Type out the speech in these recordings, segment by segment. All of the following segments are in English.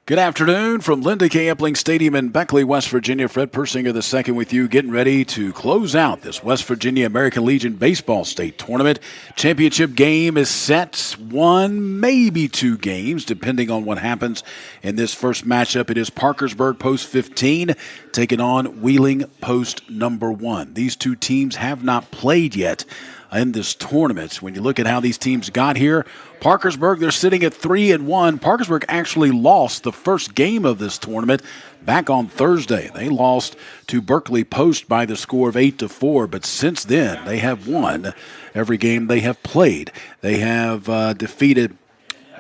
Good afternoon from Linda K. Epling Stadium in Beckley, West Virginia. Fred Persinger II with you, getting ready to close out this West Virginia American Legion Baseball State Tournament. Championship game is set, one, maybe two games, depending on what happens in this first matchup. It is Parkersburg Post 15 taking on Wheeling Post number 1. These two teams have not played yet in this tournament. When you look at how these teams got here, Parkersburg, they're sitting at 3-1. Parkersburg actually lost the first game of this tournament back on Thursday. They lost to Berkeley Post by the score of 8-4, but since then they have won every game they have played. They have defeated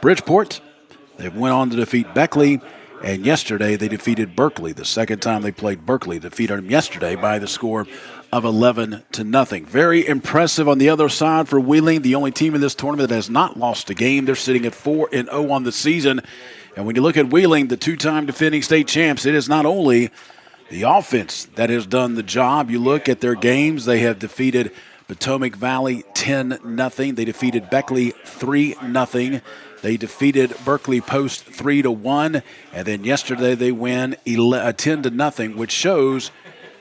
Bridgeport. They went on to defeat Beckley. And yesterday they defeated Berkeley. The second time they played Berkeley, defeated them yesterday by the score of 11-0. Very impressive on the other side for Wheeling, the only team in this tournament that has not lost a game. They're sitting at 4-0 on the season. And when you look at Wheeling, the two-time defending state champs, it is not only the offense that has done the job. You look at their games, they have defeated Potomac Valley 10-0. They defeated Beckley 3-0. They defeated Berkeley Post 3-1, and then yesterday they win 10-0, which shows,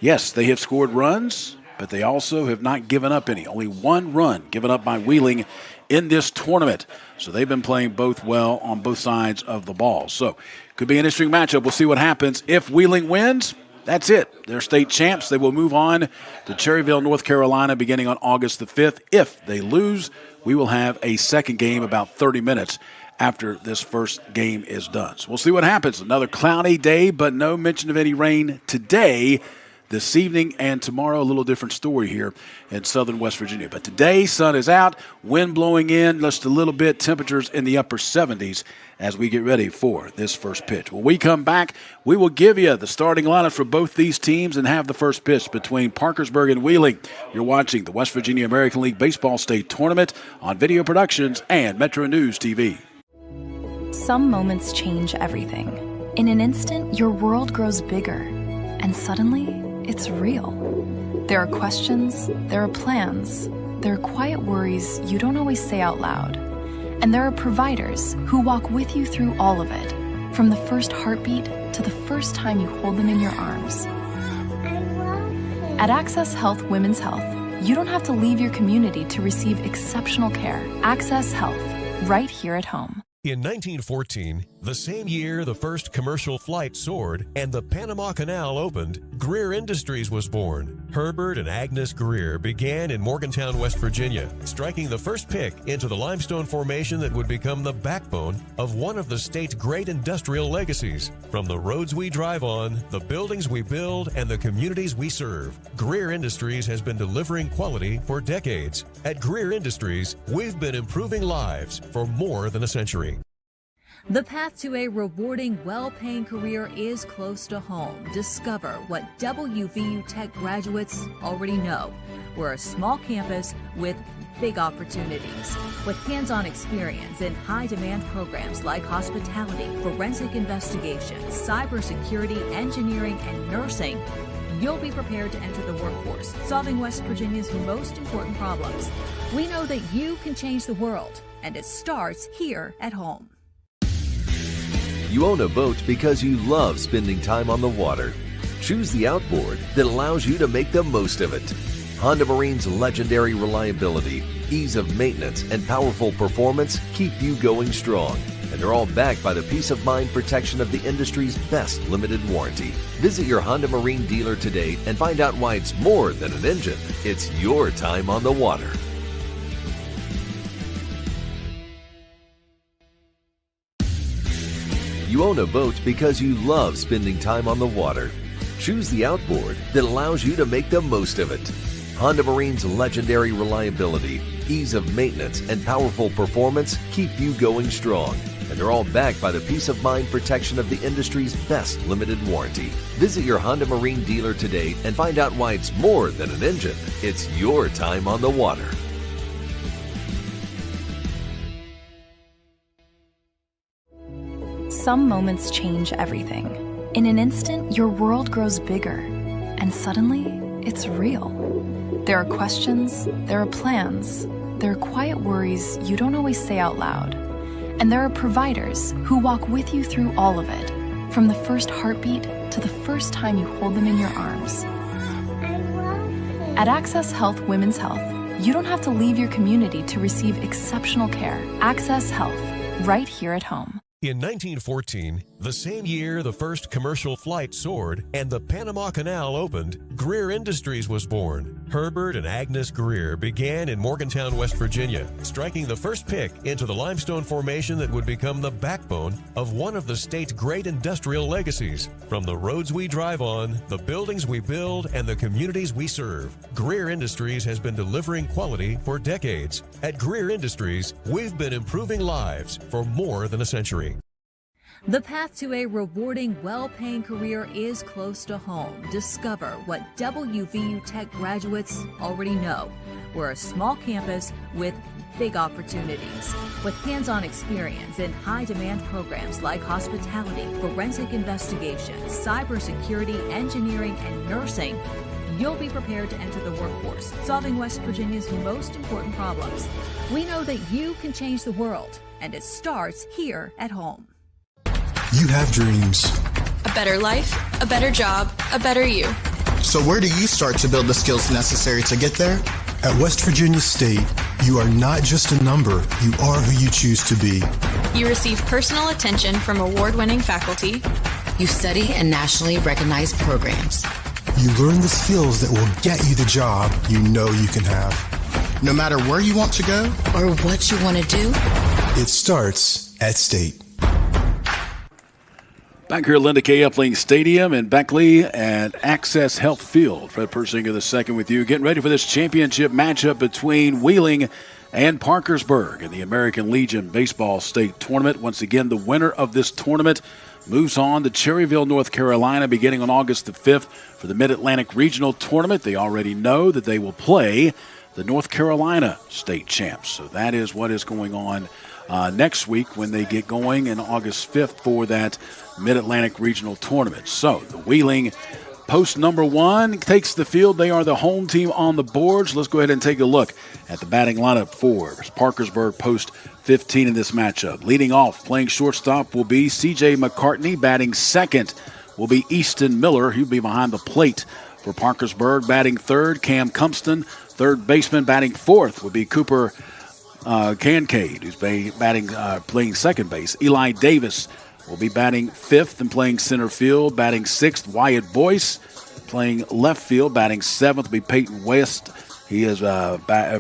yes, they have scored runs, but they also have not given up any. Only one run given up by Wheeling in this tournament. So they've been playing both well on both sides of the ball. So could be an interesting matchup. We'll see what happens. If Wheeling wins, that's it. They're state champs. They will move on to Cherryville, North Carolina, beginning on August the 5th. If they lose, we will have a second game about 30 minutes after this first game is done. So we'll see what happens. Another cloudy day, but no mention of any rain today. This evening and tomorrow, a little different story here in southern West Virginia. But today, sun is out, wind blowing in just a little bit, temperatures in the upper 70s as we get ready for this first pitch. When we come back, we will give you the starting lineup for both these teams and have the first pitch between Parkersburg and Wheeling. You're watching the West Virginia American League Baseball State Tournament on Video Productions and Metro News TV. Some moments change everything. In an instant, your world grows bigger, and suddenly, it's real. There are questions, there are plans, there are quiet worries you don't always say out loud. And there are providers who walk with you through all of it, from the first heartbeat to the first time you hold them in your arms. At Access Health Women's Health, you don't have to leave your community to receive exceptional care. Access Health, right here at home. In 1914, the same year the first commercial flight soared and the Panama Canal opened, Greer Industries was born. Herbert and Agnes Greer began in Morgantown, West Virginia, striking the first pick into the limestone formation that would become the backbone of one of the state's great industrial legacies. From the roads we drive on, the buildings we build, and the communities we serve, Greer Industries has been delivering quality for decades. At Greer Industries, we've been improving lives for more than a century. The path to a rewarding, well-paying career is close to home. Discover what WVU Tech graduates already know. We're a small campus with big opportunities. With hands-on experience in high-demand programs like hospitality, forensic investigations, cybersecurity, engineering, and nursing, you'll be prepared to enter the workforce, solving West Virginia's most important problems. We know that you can change the world, and it starts here at home. You own a boat because you love spending time on the water. Choose the outboard that allows you to make the most of it. Honda Marine's legendary reliability, ease of maintenance, and powerful performance keep you going strong. And they're all backed by the peace of mind protection of the industry's best limited warranty. Visit your Honda Marine dealer today and find out why it's more than an engine. It's your time on the water. You own a boat because you love spending time on the water. Choose the outboard that allows you to make the most of it. Honda Marine's legendary reliability, ease of maintenance, and powerful performance keep you going strong. And they're all backed by the peace of mind protection of the industry's best limited warranty. Visit your Honda Marine dealer today and find out why it's more than an engine. It's your time on the water. Some moments change everything. In an instant, your world grows bigger, and suddenly, it's real. There are questions, there are plans, there are quiet worries you don't always say out loud. And there are providers who walk with you through all of it, from the first heartbeat to the first time you hold them in your arms. At Access Health Women's Health, you don't have to leave your community to receive exceptional care. Access Health, right here at home. In 1914, the same year the first commercial flight soared and the Panama Canal opened, Greer Industries was born. Herbert and Agnes Greer began in Morgantown, West Virginia, striking the first pick into the limestone formation that would become the backbone of one of the state's great industrial legacies. From the roads we drive on, the buildings we build, and the communities we serve, Greer Industries has been delivering quality for decades. At Greer Industries, we've been improving lives for more than a century. The path to a rewarding, well-paying career is close to home. Discover what WVU Tech graduates already know. We're a small campus with big opportunities. With hands-on experience in high-demand programs like hospitality, forensic investigations, cybersecurity, engineering, and nursing, you'll be prepared to enter the workforce, solving West Virginia's most important problems. We know that you can change the world, and it starts here at home. You have dreams. A better life, a better job, a better you. So where do you start to build the skills necessary to get there? At West Virginia State, you are not just a number, you are who you choose to be. You receive personal attention from award-winning faculty. You study in nationally recognized programs. You learn the skills that will get you the job you know you can have. No matter where you want to go or what you want to do, it starts at State. Back here at Linda K. Epling Stadium in Beckley at Access Health Field. Fred Persinger II with you, getting ready for this championship matchup between Wheeling and Parkersburg in the American Legion Baseball State Tournament. Once again, the winner of this tournament moves on to Cherryville, North Carolina, beginning on August the 5th for the Mid-Atlantic Regional Tournament. They already know that they will play the North Carolina State Champs. So that is what is going on next week when they get going in August 5th for that Mid-Atlantic Regional Tournament. So the Wheeling post number 1 takes the field. They are the home team on the boards. Let's go ahead and take a look at the batting lineup for Parkersburg post 15 in this matchup. Leading off, playing shortstop will be C.J. McCartney. Batting second will be Easton Miller. He'll be behind the plate for Parkersburg. Batting third, Cam Cumpston. Third baseman batting fourth will be Cooper Kincaid, who's playing second base. Eli Davis will be batting fifth and playing center field. Batting sixth, Wyatt Boyce. Playing left field, batting seventh will be Peyton West. He is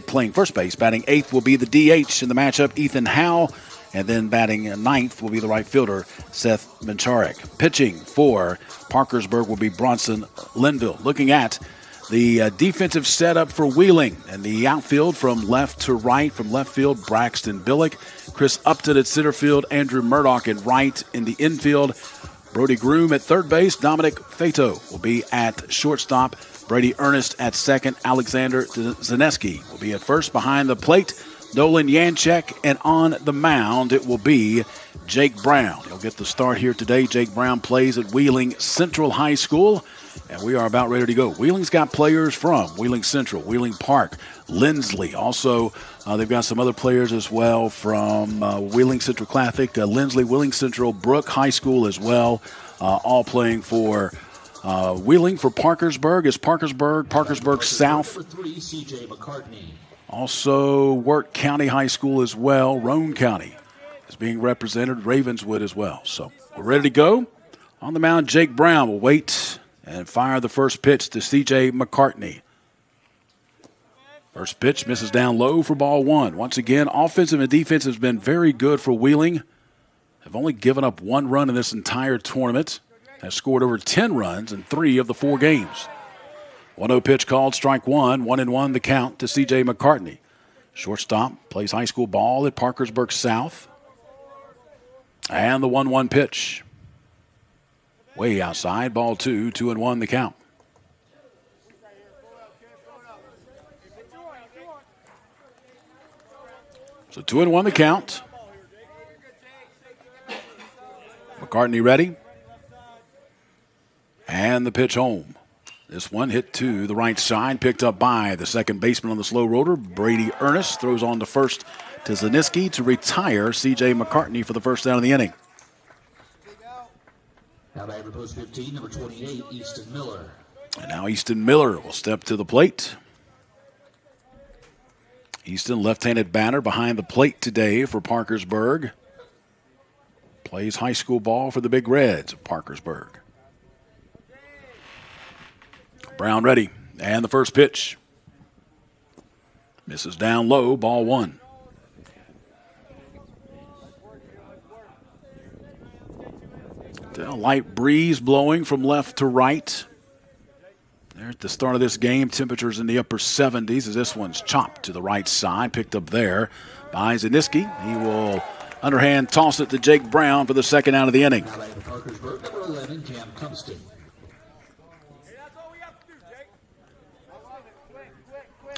playing first base. Batting eighth will be the DH in the matchup, Ethan Howe. And then batting ninth will be the right fielder, Seth Mancharek. Pitching for Parkersburg will be Bronson Linville. Looking at the defensive setup for Wheeling and the outfield from left to right. From left field, Braxton Billick. Chris Upton at center field. Andrew Murdoch at right. In the infield, Brody Groom at third base. Dominic Fato will be at shortstop. Brady Ernest at second. Alexander Zaneski will be at first. Behind the plate, Nolan Yanchek. And on the mound, it will be Jake Brown. He'll get the start here today. Jake Brown plays at Wheeling Central High School. And we are about ready to go. Wheeling's got players from Wheeling Central, Wheeling Park, Lindsley. Also, they've got some other players as well from Wheeling Central Classic, Lindsley, Wheeling Central, Brooke High School as well, all playing for Wheeling. For Parkersburg is Parkersburg South. Also, Wirt County High School as well. Roane County is being represented, Ravenswood as well. So we're ready to go. On the mound, Jake Brown will wait and fire the first pitch to C.J. McCartney. First pitch misses down low for ball one. Once again, offensive and defense has been very good for Wheeling. Have only given up one run in this entire tournament. Has scored over 10 runs in 3 of the 4 games. 1-0 pitch called, strike one. 1-1 the count to C.J. McCartney. Shortstop, plays high school ball at Parkersburg South. And the 1-1 pitch. Way outside, ball 2, 2-1 the count. So 2-1 the count. McCartney ready. And the pitch home. This one hit to the right side, picked up by the second baseman on the slow roller. Brady Ernest throws on to first to Zaniski to retire C.J. McCartney for the first down of the inning. Now batting for post 15, number 28, Easton Miller. And now Easton Miller will step to the plate. Easton, left-handed batter behind the plate today for Parkersburg. Plays high school ball for the Big Reds of Parkersburg. Brown ready, and the first pitch. Misses down low, ball one. A light breeze blowing from left to right. There at the start of this game, temperatures in the upper 70s as this one's chopped to the right side, picked up there by Zaniski. He will underhand toss it to Jake Brown for the second out of the inning. Now batting for Parkersburg, number 11, Cam Cumston.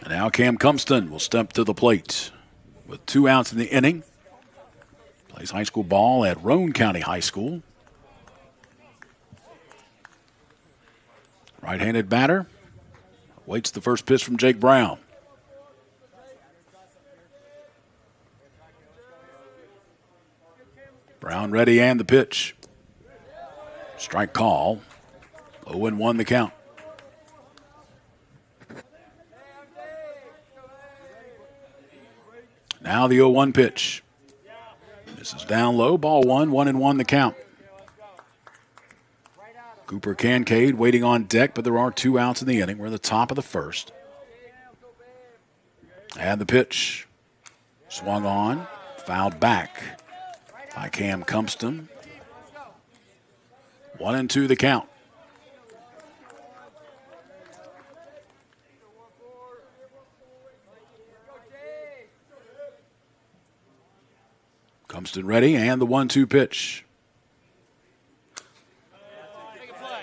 And now Cam Cumston will step to the plate with 2 outs in the inning. Plays high school ball at Roane County High School. Right-handed batter. Waits the first pitch from Jake Brown. Brown ready and the pitch. Strike call. 0-1 the count. Now the 0-1 pitch. This is down low, ball one, 1-1 the count. Cooper Kincaid waiting on deck, but there are 2 outs in the inning. We're at the top of the first. And the pitch. Swung on, fouled back by Cam Cumston. 1-2 the count. Cumston ready, and the 1-2 pitch.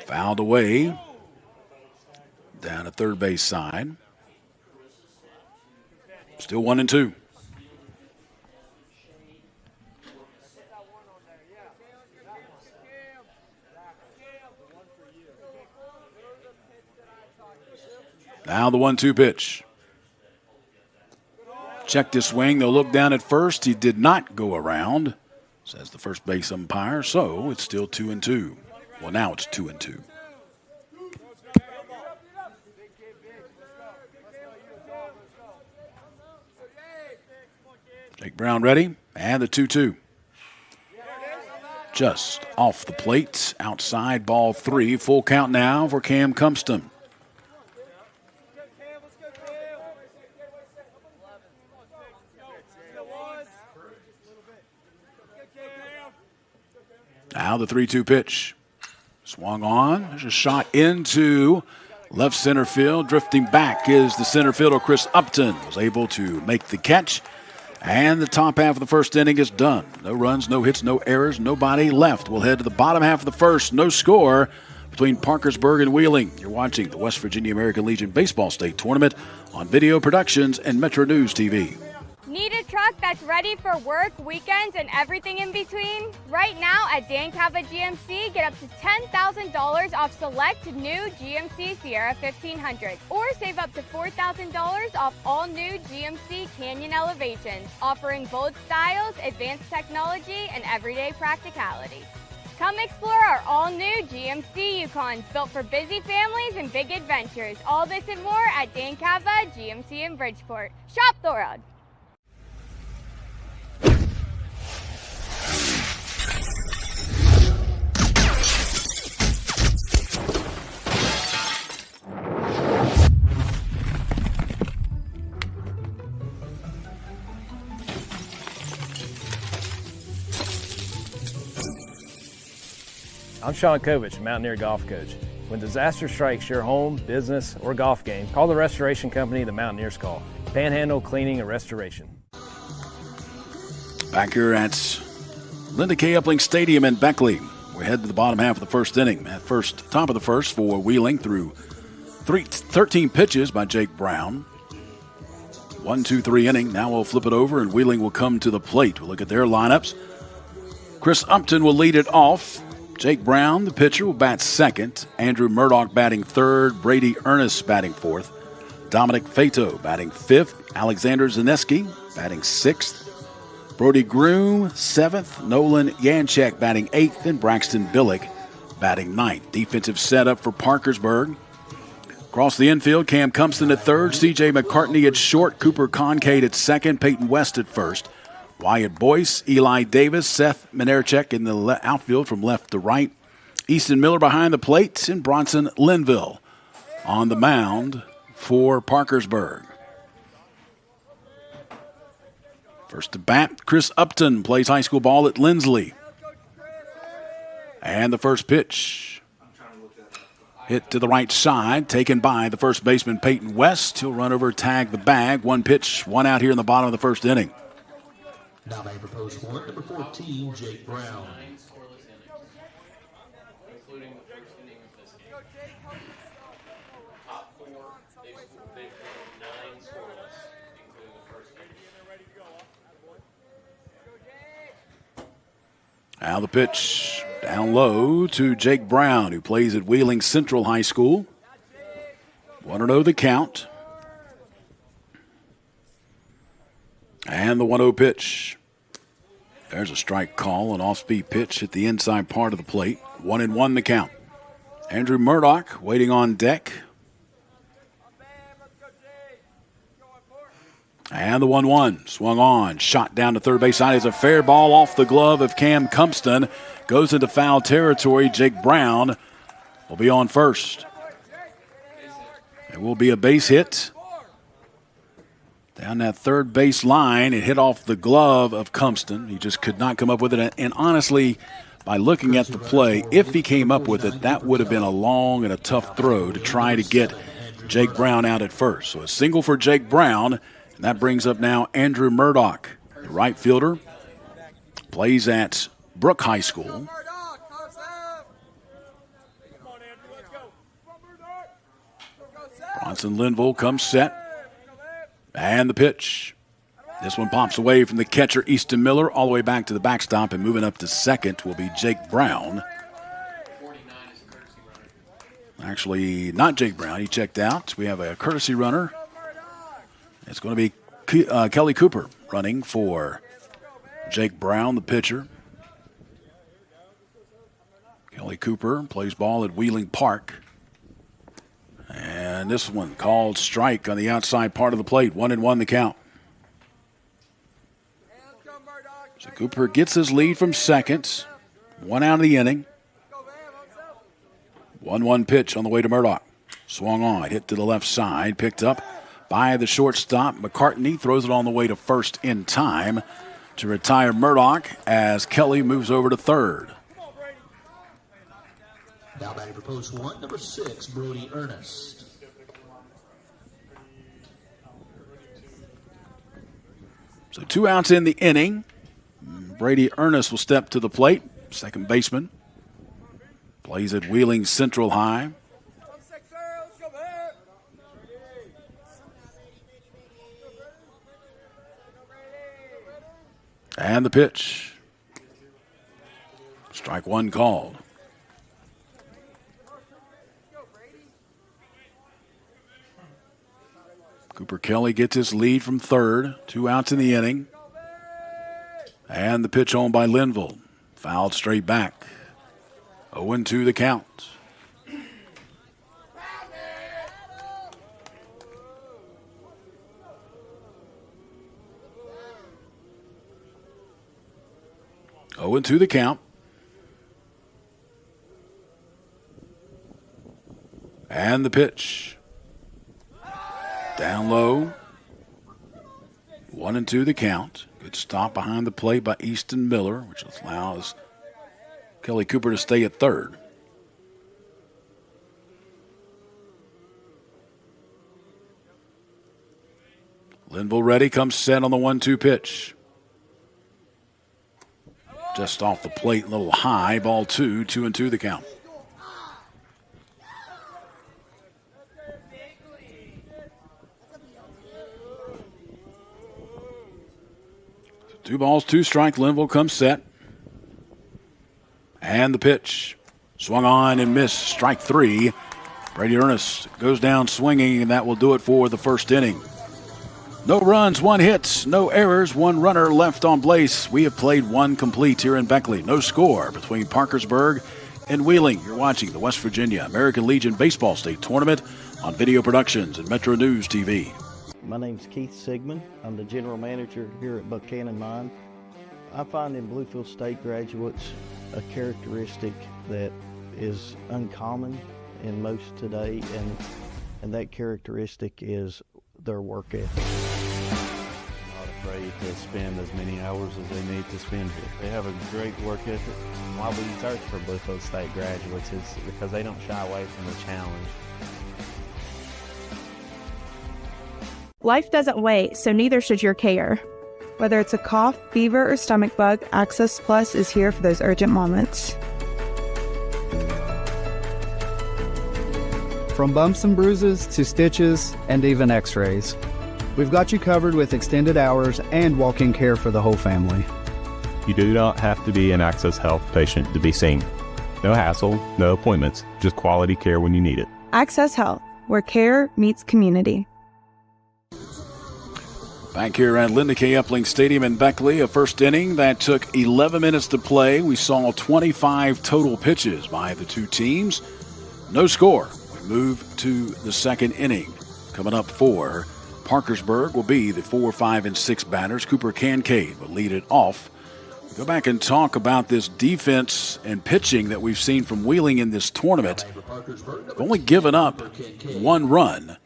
Fouled away. Down at third base side. Still 1-2. Now the 1-2 pitch. Checked his swing. They'll look down at first. He did not go around, says the first base umpire. So it's still 2-2. Well, now it's 2-2. Jake Brown ready, and the 2-2. Just off the plate, outside, ball 3. Full count now for Cam Cumston. Now the 3-2 pitch. Swung on. There's a shot into left center field. Drifting back is the center fielder, Chris Upton. Was able to make the catch. And the top half of the first inning is done. No runs, no hits, no errors, nobody left. We'll head to the bottom half of the first. No score between Parkersburg and Wheeling. You're watching the West Virginia American Legion Baseball State Tournament on Video Productions and Metro News TV. Need a truck that's ready for work, weekends, and everything in between? Right now at Dan Cava GMC, get up to $10,000 off select new GMC Sierra 1500, or save up to $4,000 off all new GMC Canyon Elevations, offering bold styles, advanced technology, and everyday practicality. Come explore our all-new GMC Yukons, built for busy families and big adventures. All this and more at Dan Cava GMC in Bridgeport. Shop the road. I'm Sean Kovich, Mountaineer Golf Coach. When disaster strikes your home, business, or golf game, call the restoration company the Mountaineers call. Panhandle Cleaning and Restoration. Back here at Linda K. Epling Stadium in Beckley. We head to the bottom half of the first inning. At top of the first for Wheeling through 13 pitches by Jake Brown. 1-2-3 inning. Now we'll flip it over and Wheeling will come to the plate. We'll look at their lineups. Chris Upton will lead it off. Jake Brown, the pitcher, will bat second. Andrew Murdoch batting third. Brady Ernest batting fourth. Dominic Fato batting fifth. Alexander Zaneski batting sixth. Brody Groom seventh. Nolan Yanchek batting eighth. And Braxton Billick batting ninth. Defensive setup for Parkersburg. Across the infield, Cam Cumpston at third. C.J. McCartney at short. Cooper Concade at second. Peyton West at first. Wyatt Boyce, Eli Davis, Seth Minerchek in the outfield from left to right. Easton Miller behind the plate, and Bronson Linville on the mound for Parkersburg. First to bat, Chris Upton plays high school ball at Lindsley. And the first pitch hit to the right side, taken by the first baseman Peyton West. He'll run over, tag the bag. One pitch, one out here in the bottom of the first inning. Now batting for post one, number 14, Jake Brown. Now the pitch down low to Jake Brown, who plays at Wheeling Central High School. 1-0 the count. And the 1-0 pitch. There's a strike call, an off-speed pitch at the inside part of the plate. 1-1 the count. Andrew Murdoch waiting on deck. And the 1-1 swung on. Shot down to third base side is a fair ball off the glove of Cam Cumpston. Goes into foul territory. Jake Brown will be on first. It will be a base hit. Down that third base line, it hit off the glove of Cumpston. He just could not come up with it. And honestly, by looking at the play, if he came up with it, that would have been a long and a tough throw to try to get Jake Brown out at first. So a single for Jake Brown, and that brings up now Andrew Murdoch, the right fielder. Plays at Brook High School. Bronson Linville comes set. And the pitch. This one pops away from the catcher, Easton Miller, all the way back to the backstop, and moving up to second will be Jake Brown. Actually, not Jake Brown. He checked out. We have a courtesy runner. It's going to be Kelly Cooper running for Jake Brown, the pitcher. Kelly Cooper plays ball at Wheeling Park. And this one called strike on the outside part of the plate. 1-1 the count. So Cooper gets his lead from second. One out of the inning. 1-1 pitch on the way to Murdoch. Swung on, hit to the left side, picked up by the shortstop. McCartney throws it on the way to first in time to retire Murdoch as Kelly moves over to third. Now batting for post one, number 6, Brody Ernest. So 2 outs in the inning. Brady Ernest will step to the plate, second baseman. Plays at Wheeling Central High. And the pitch. Strike one called. Cooper Kelly gets his lead from third. 2 outs in the inning. And the pitch on by Linville. Fouled straight back. 0-2 the count. To the count. And the pitch. Down low. 1-2 the count. Good stop behind the plate by Easton Miller, which allows Kelly Cooper to stay at third. Linville ready, comes set on the 1-2 pitch. Just off the plate, a little high. Ball 2, 2-2 the count. So 2 balls, 2 strike. Linville comes set. And And the pitch. Swung on and missed. Strike 3. Brady Ernest goes down swinging, and that will do it for the first inning. No runs, 1 hit, no errors, 1 runner left on base. We have played 1 complete here in Beckley. No score between Parkersburg and Wheeling. You're watching the West Virginia American Legion Baseball State Tournament on Video Productions and Metro News TV. My name's Keith Sigmund. I'm the general manager here at Buchanan Mine. I find in Bluefield State graduates a characteristic that is uncommon in most today, and that characteristic is their work ethic. Not afraid to spend as many hours as they need to spend here. They have a great work ethic. Why we search for Bluefield State graduates is because they don't shy away from the challenge. Life doesn't wait, so neither should your care. Whether it's a cough, fever, or stomach bug, Access Plus is here for those urgent moments. From bumps and bruises to stitches and even x-rays, we've got you covered with extended hours and walk-in care for the whole family. You do not have to be an Access Health patient to be seen. No hassle, no appointments, just quality care when you need it. Access Health, where care meets community. Back here at Linda K. Epling Stadium in Beckley, a first inning that took 11 minutes to play. We saw 25 total pitches by the two teams. No score. We move to the second inning. Coming up for Parkersburg will be the 4, 5, and 6 batters. Cooper Kincaid will lead it off. We'll go back and talk about this defense and pitching that we've seen from Wheeling in this tournament. They've only given up 1 run.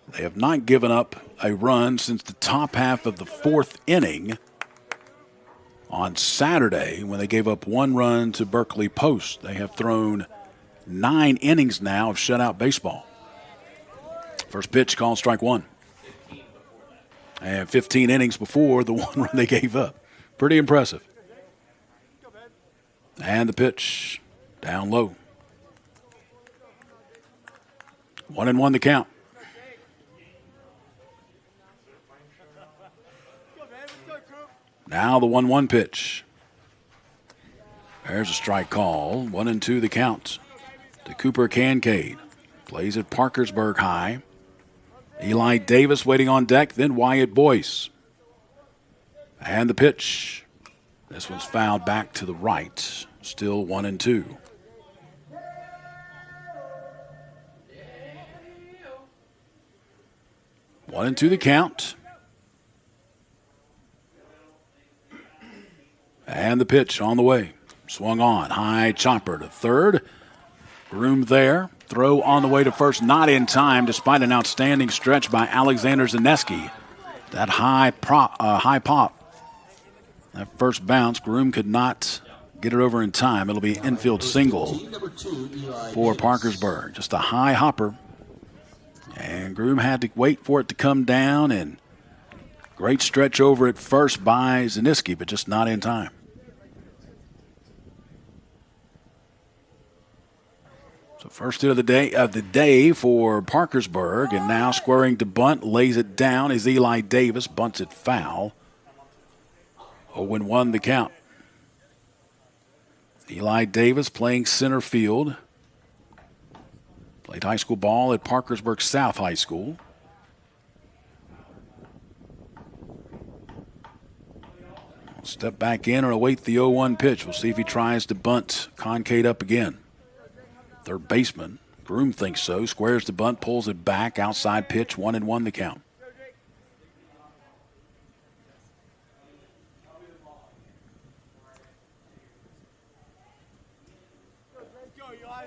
They have not given up a run since the top half of the 4th inning on Saturday when they gave up 1 run to Berkeley Post. They have thrown 9 innings now of shutout baseball. First pitch called strike 1. And 15 innings before the 1 run they gave up. Pretty impressive. And the pitch down low. 1-1 the count. Now the 1-1 pitch. There's a strike call. 1-2 the count to Cooper Kincaid. Plays at Parkersburg High. Eli Davis waiting on deck, then Wyatt Boyce. And the pitch. This one's fouled back to the right. Still 1-2. One and two the count. And the pitch on the way. Swung on. High chopper to third. Groom there. Throw on the way to first. Not in time despite an outstanding stretch by Alexander Zaneski. That high pop. That first bounce. Groom could not get it over in time. It'll be infield single for Parkersburg. Just a high hopper. And Groom had to wait for it to come down. And great stretch over at first by Zaneski, but just not in time. So first hit of the day for Parkersburg, and now squaring to bunt, lays it down is Eli Davis, bunts it foul. 0-1 the count. Eli Davis playing center field. Played high school ball at Parkersburg South High School. We'll step back in and await the 0-1 pitch. We'll see if he tries to bunt Kincaid up again. Third baseman, Groom thinks so. Squares the bunt, pulls it back. Outside pitch, 1-1 the count.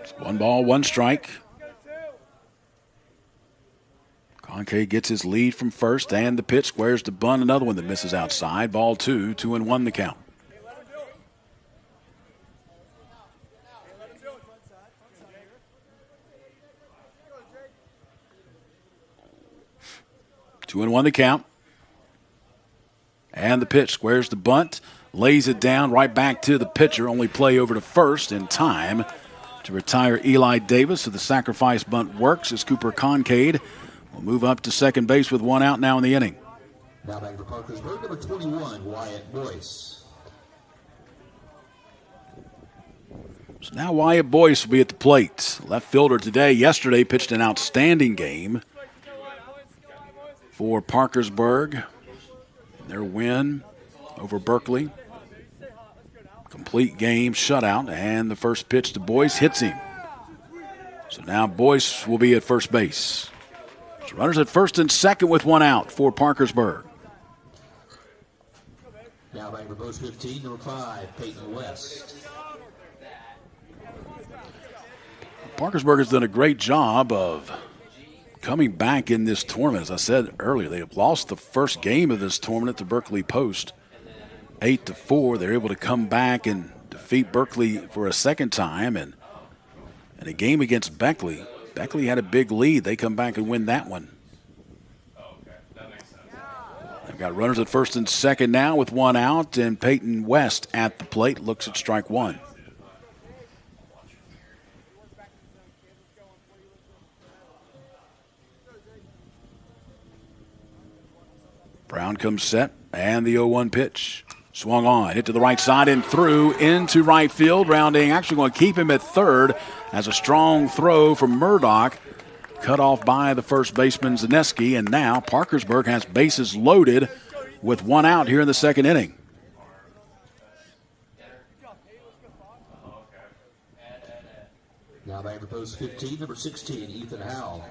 It's 1 ball, 1 strike. Kincaid gets his lead from first, and the pitch squares the bunt. Another one that misses outside. Ball 2, 2-1 the count. Two and 1 the count. And the pitch squares the bunt, lays it down right back to the pitcher. Only play over to first in time to retire Eli Davis. So the sacrifice bunt works as Cooper Kincaid will move up to second base with 1 out now in the inning. Now back for Parkersburg, number 21, Wyatt Boyce. So now Wyatt Boyce will be at the plate. Left fielder today. Yesterday pitched an outstanding game for Parkersburg. Their win over Berkeley. Complete game, shutout, and the first pitch to Boyce hits him. So now Boyce will be at first base. So runners at first and second with one out for Parkersburg. Now batting for post 15, number 5, Peyton West. Parkersburg has done a great job of coming back in this tournament. As I said earlier, they have lost the first game of this tournament to Berkeley Post, 8-4. They're able to come back and defeat Berkeley for a second time. And in a game against Beckley, Beckley had a big lead. They come back and win that one. They've got runners at first and second now with one out, and Peyton West at the plate looks at strike one. Brown comes set, and the 0-1 pitch. Swung on, hit to the right side and through into right field. Rounding, actually going to keep him at third as a strong throw from Murdoch. Cut off by the first baseman Zaneski, and now Parkersburg has bases loaded with one out here in the second inning. Now batting for post 15, number 16, Ethan Howell.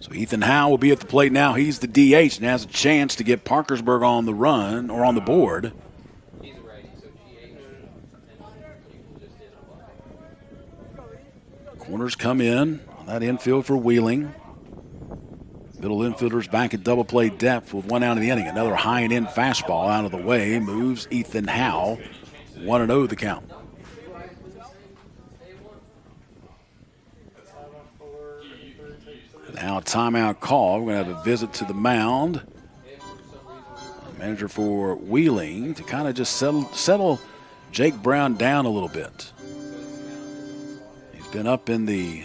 So Ethan Howell will be at the plate now. He's the DH and has a chance to get Parkersburg on the run or on the board. Corners come in on that infield for Wheeling. Middle infielders back at double play depth with one out of the inning. Another high and in fastball out of the way moves Ethan Howell. 1-0 the count. Now a timeout call. We're going to have a visit to the mound. The manager for Wheeling to kind of just settle Jake Brown down a little bit. He's been up in the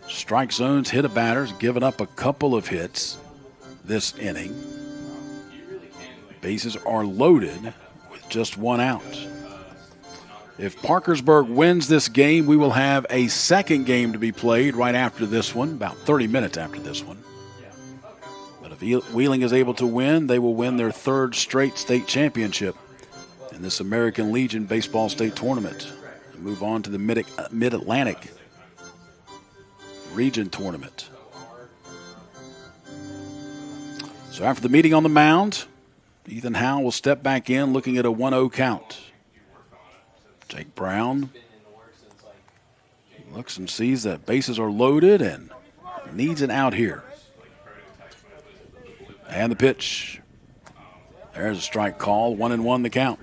strike zones, hit a batters, given up a couple of hits this inning. Bases are loaded with just one out. If Parkersburg wins this game, we will have a second game to be played right after this one, about 30 minutes after this one. But if Wheeling is able to win, they will win their third straight state championship in this American Legion Baseball State Tournament and move on to the Mid-Atlantic Region Tournament. So after the meeting on the mound, Ethan Howell will step back in looking at a 1-0 count. Jake Brown looks and sees that bases are loaded and needs an out here. And the pitch. There's a strike call. 1-1 the count.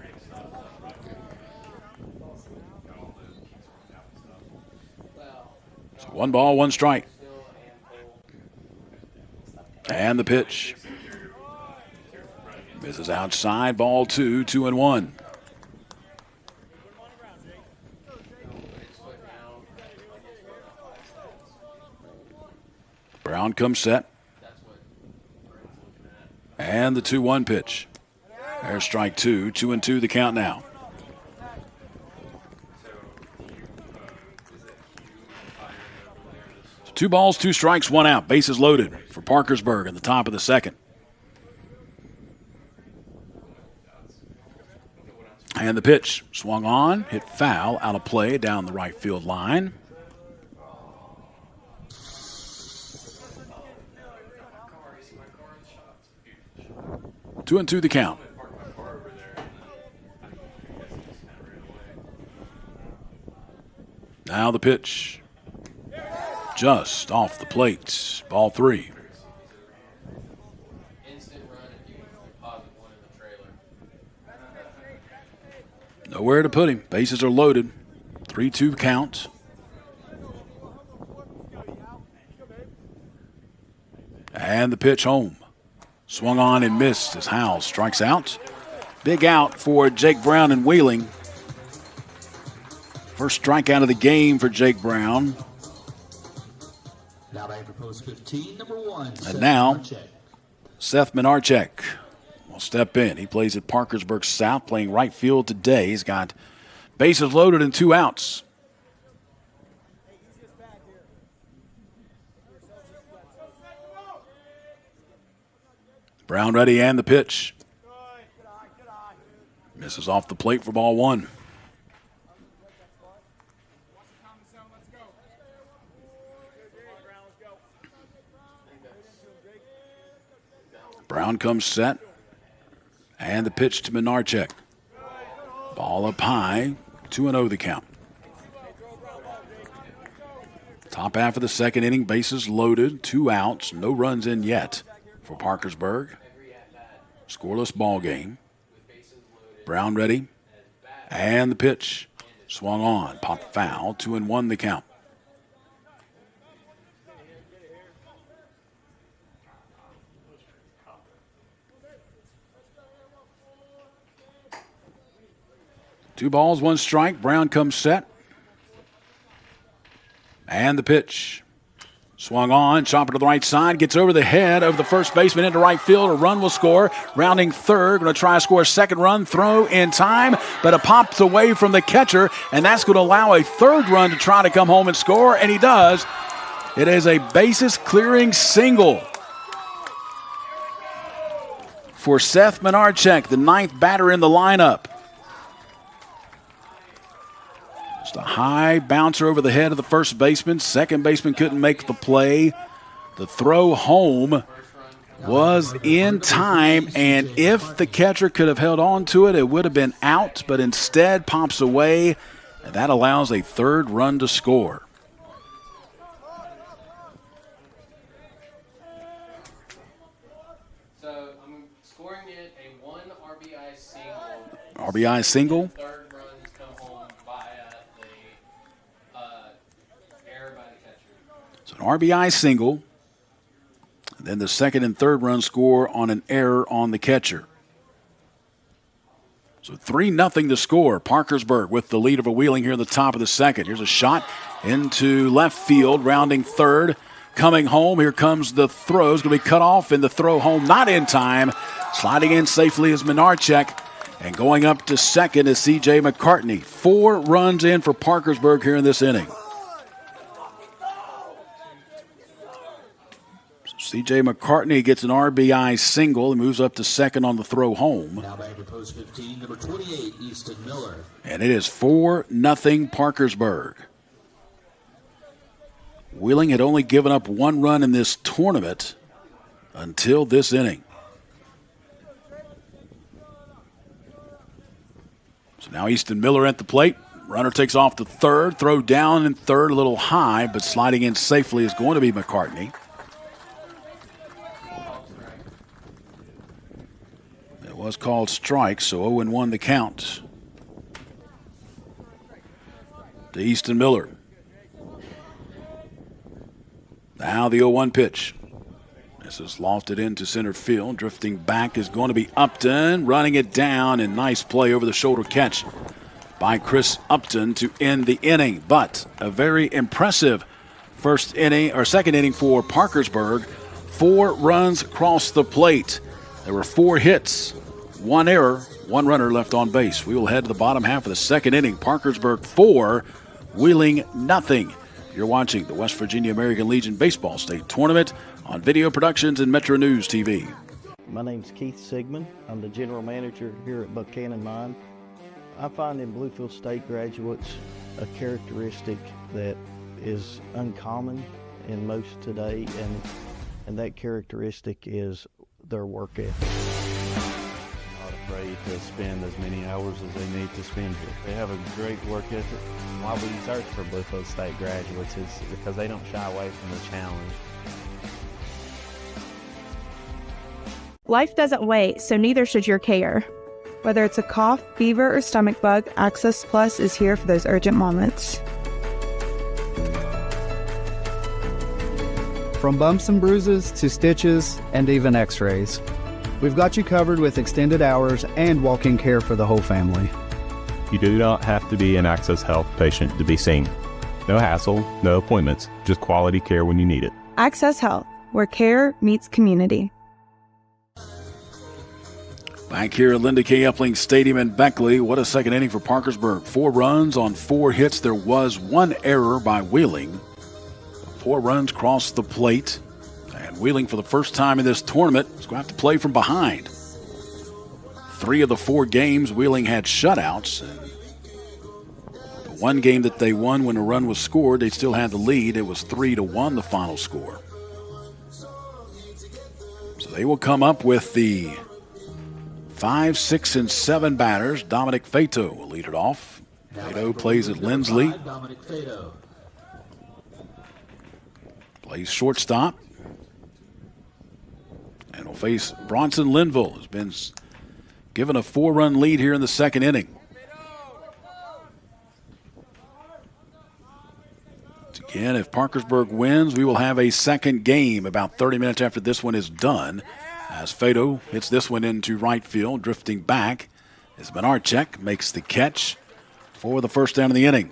So 1 ball, 1 strike. And the pitch. Misses outside. Ball 2, 2-1. Brown comes set. And the 2-1 pitch. There's strike 2. 2-2 the count now. So 2 balls, 2 strikes, 1 out. Bases loaded for Parkersburg in the top of the second. And the pitch swung on, hit foul, out of play down the right field line. 2-2 the count. Now the pitch. Just off the plate. Ball 3. Nowhere to put him. Bases are loaded. 3-2 count. And the pitch home. Swung on and missed as Howell strikes out. Big out for Jake Brown and Wheeling. First strikeout of the game for Jake Brown. Now batting for post 15, number 1. And now, Seth Minarchek will step in. He plays at Parkersburg South, playing right field today. He's got bases loaded and 2 outs. Brown ready and the pitch. Misses off the plate for ball one. Brown comes set. And the pitch to Menarchek. Ball up high. 2-0 the count. Top half of the second inning, bases loaded, 2 outs, no runs in yet for Parkersburg. Scoreless ball game. Brown ready. And the pitch. Swung on. Popped foul. 2-1 the count. Two balls, one strike. Brown comes set. And the pitch. Swung on, chopper to the right side, gets over the head of the first baseman into right field. A run will score. Rounding third, going to try to score a second run. Throw in time, but it pops away from the catcher, and that's going to allow a third run to try to come home and score, and he does. It is a bases-clearing single for Seth Menarchek, the 9th batter in the lineup. Just a high bouncer over the head of the first baseman. Second baseman couldn't make the play. The throw home was in time, and if the catcher could have held on to it, it would have been out, but instead pops away, and that allows a third run to score. So I'm scoring it a 1 RBI single. RBI single. An RBI single, and then the second and third run score on an error on the catcher. So 3-0 to score. Parkersburg with the lead over Wheeling here in the top of the second. Here's a shot into left field, rounding third. Coming home, here comes the throw. It's going to be cut off, and the throw home not in time. Sliding in safely is Menarchek, and going up to second is C.J. McCartney. 4 runs in for Parkersburg here in this inning. C.J. McCartney gets an RBI single and moves up to second on the throw home. Now back to post 15, number 28, Easton Miller. And it is 4-0 Parkersburg. Wheeling had only given up 1 run in this tournament until this inning. So now Easton Miller at the plate. Runner takes off to third. Throw down in third, a little high, but sliding in safely is going to be McCartney. Was called strike, so 0-1 the count to Easton Miller. Now the 0-1 pitch. This is lofted into center field. Drifting back is going to be Upton, running it down, and nice play over the shoulder catch by Chris Upton to end the inning. But a very impressive second inning for Parkersburg. 4 runs across the plate. There were 4 hits. 1 error, 1 runner left on base. We will head to the bottom half of the second inning. Parkersburg 4, Wheeling 0. You're watching the West Virginia American Legion Baseball State Tournament on Video Productions and Metro News TV. My name's Keith Sigmund. I'm the general manager here at Buchanan Mine. I find in Bluefield State graduates a characteristic that is uncommon in most today, and that characteristic is their work ethic. Afraid to spend as many hours as they need to spend here. They have a great work ethic. Why we search for Bluefield State graduates is because they don't shy away from the challenge. Life doesn't wait, so neither should your care. Whether it's a cough, fever, or stomach bug, Access Plus is here for those urgent moments. From bumps and bruises to stitches and even x-rays, we've got you covered with extended hours and walk-in care for the whole family. You do not have to be an Access Health patient to be seen. No hassle, no appointments, just quality care when you need it. Access Health, where care meets community. Back here at Linda K. Epling Stadium in Beckley, what a second inning for Parkersburg. 4 runs on 4 hits. There was 1 error by Wheeling. 4 runs crossed the plate. And Wheeling, for the first time in this tournament, is going to have to play from behind. 3 of the 4 games, Wheeling had shutouts. And the one game that they won when a run was scored, they still had the lead. It was 3-1, the final score. So they will come up with the 5, 6, and 7 batters. Dominic Fato will lead it off. Fato plays at Lindsley. Plays shortstop. And will face Bronson Linville, who's been given a 4-run lead here in the second inning. Again, if Parkersburg wins, we will have a second game about 30 minutes after this one is done. As Fato hits this one into right field, drifting back as Menarchek makes the catch for the first down of the inning.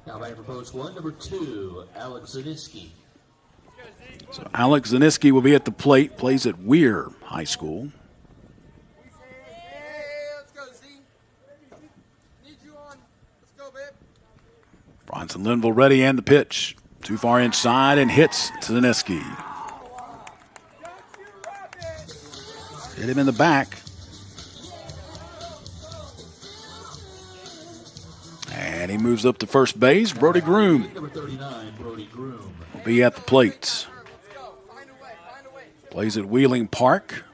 Now batting for post 1, number 2, Alex Zaniski. So Alex Zaniski will be at the plate, plays at Weir High School. Bronson Linville ready and the pitch. Too far inside and hits Zaniski. Hit him in the back. And he moves up to first base. Brody Groom will be at the plate. Plays at Wheeling Park.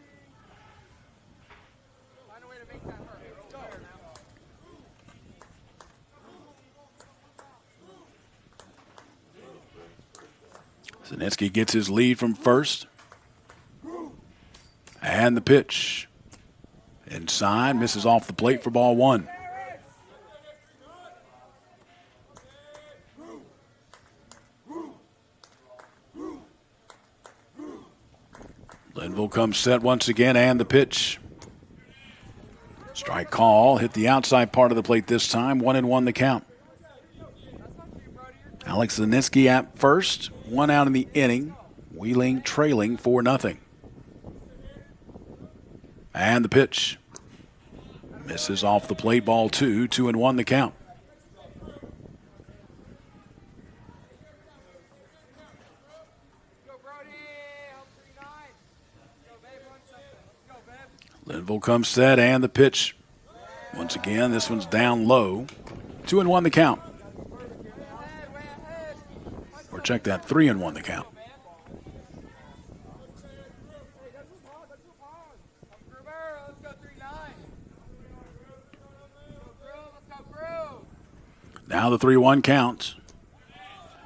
Zaniski gets his lead from first. And the pitch. Inside, misses off the plate for ball 1. Linville comes set once again, and the pitch. Strike call, hit the outside part of the plate this time. 1-1 the count. Alex Zaniski at first, 1 out in the inning. Wheeling trailing 4-0. And the pitch. Misses off the plate, ball 2, 2-1 the count. Linville comes set and the pitch. Once again, this one's down low. 2-1 the count. Or check that, 3-1 the count. Now the 3-1 count.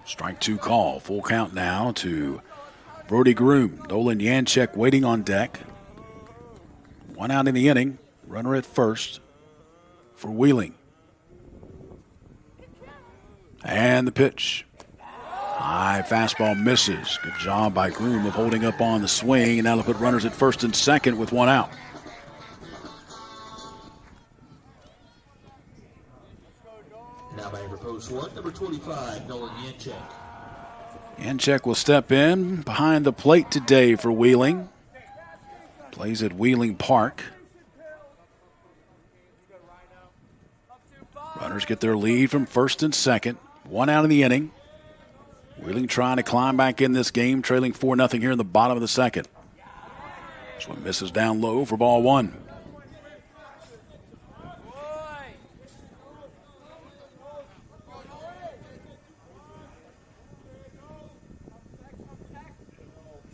Strike 2 call. Full count now to Brody Groom. Nolan Yanchek waiting on deck. 1 out in the inning. Runner at first for Wheeling. And the pitch. High fastball misses. Good job by Groom of holding up on the swing. And that'll put runners at first and second with 1 out. Now batting for post 1, number 25, Nolan Yanchek. Yanchek will step in behind the plate today for Wheeling. Plays at Wheeling Park. Runners get their lead from first and second. 1 out in the inning. Wheeling trying to climb back in this game, trailing 4-0 here in the bottom of the second. This one misses down low for ball 1.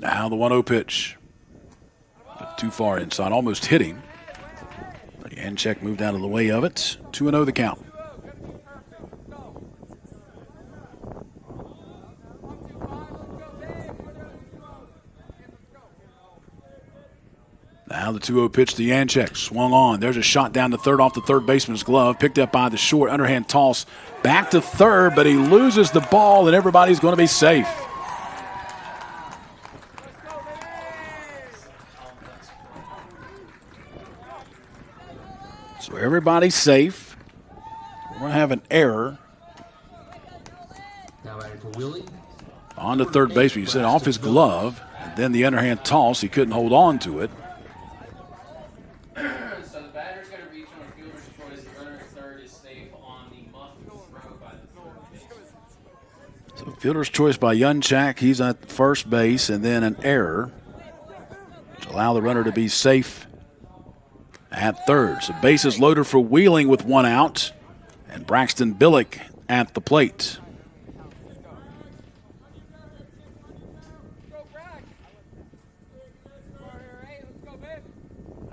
Now the 1-0 pitch. But too far inside, almost hit him. But Yanchek moved out of the way of it. 2-0 the count. Now the 2-0 pitch to Yanchek. Swung on. There's a shot down to third off the third baseman's glove. Picked up by the short. Underhand toss. Back to third, but he loses the ball, and everybody's going to be safe. So everybody's safe. We're going to have an error. Now batting for Wheeling. On to third baseman. He said off his glove, and then the underhand toss. He couldn't hold on to it. So the batter's going to reach on a fielder's choice. The runner at third is safe on the muffed throw by the third base. So fielder's choice by Yunchak. He's at first base, and then an error to allow the runner to be safe at third. So bases loaded for Wheeling with one out, and Braxton Billick at the plate.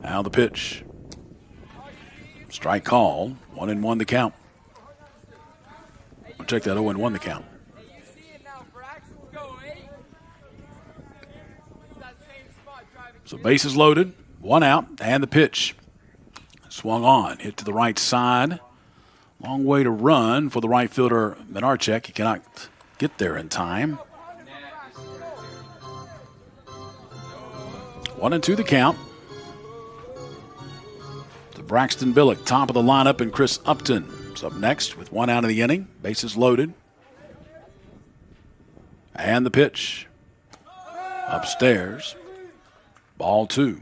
Now the pitch. Strike call. 1-1 the count. I'll check that 0-1 the count. So bases loaded, one out, and the pitch. Swung on, hit to the right side. Long way to run for the right fielder, Minarchek. He cannot get there in time. 1-2 the count. To Braxton Billick, top of the lineup, and Chris Upton is up next with one out of the inning. Bases loaded. And the pitch. Upstairs. Ball 2.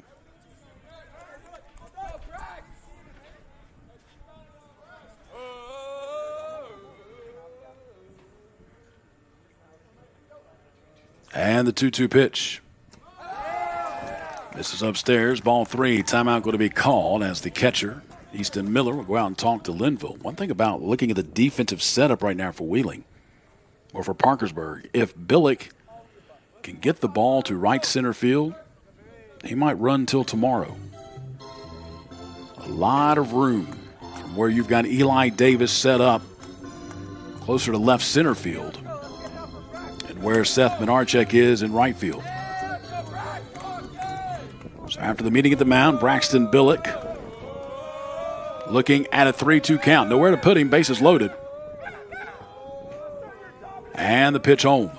And the 2-2 pitch. This is upstairs. Ball 3. Timeout going to be called as the catcher, Easton Miller, will go out and talk to Linville. One thing about looking at the defensive setup right now for Wheeling or for Parkersburg, if Billick can get the ball to right center field, he might run till tomorrow. A lot of room from where you've got Eli Davis set up closer to left center field and where Seth Minarchek is in right field. So after the meeting at the mound, Braxton Billick looking at a 3-2 count. Nowhere to put him, bases loaded. And the pitch home.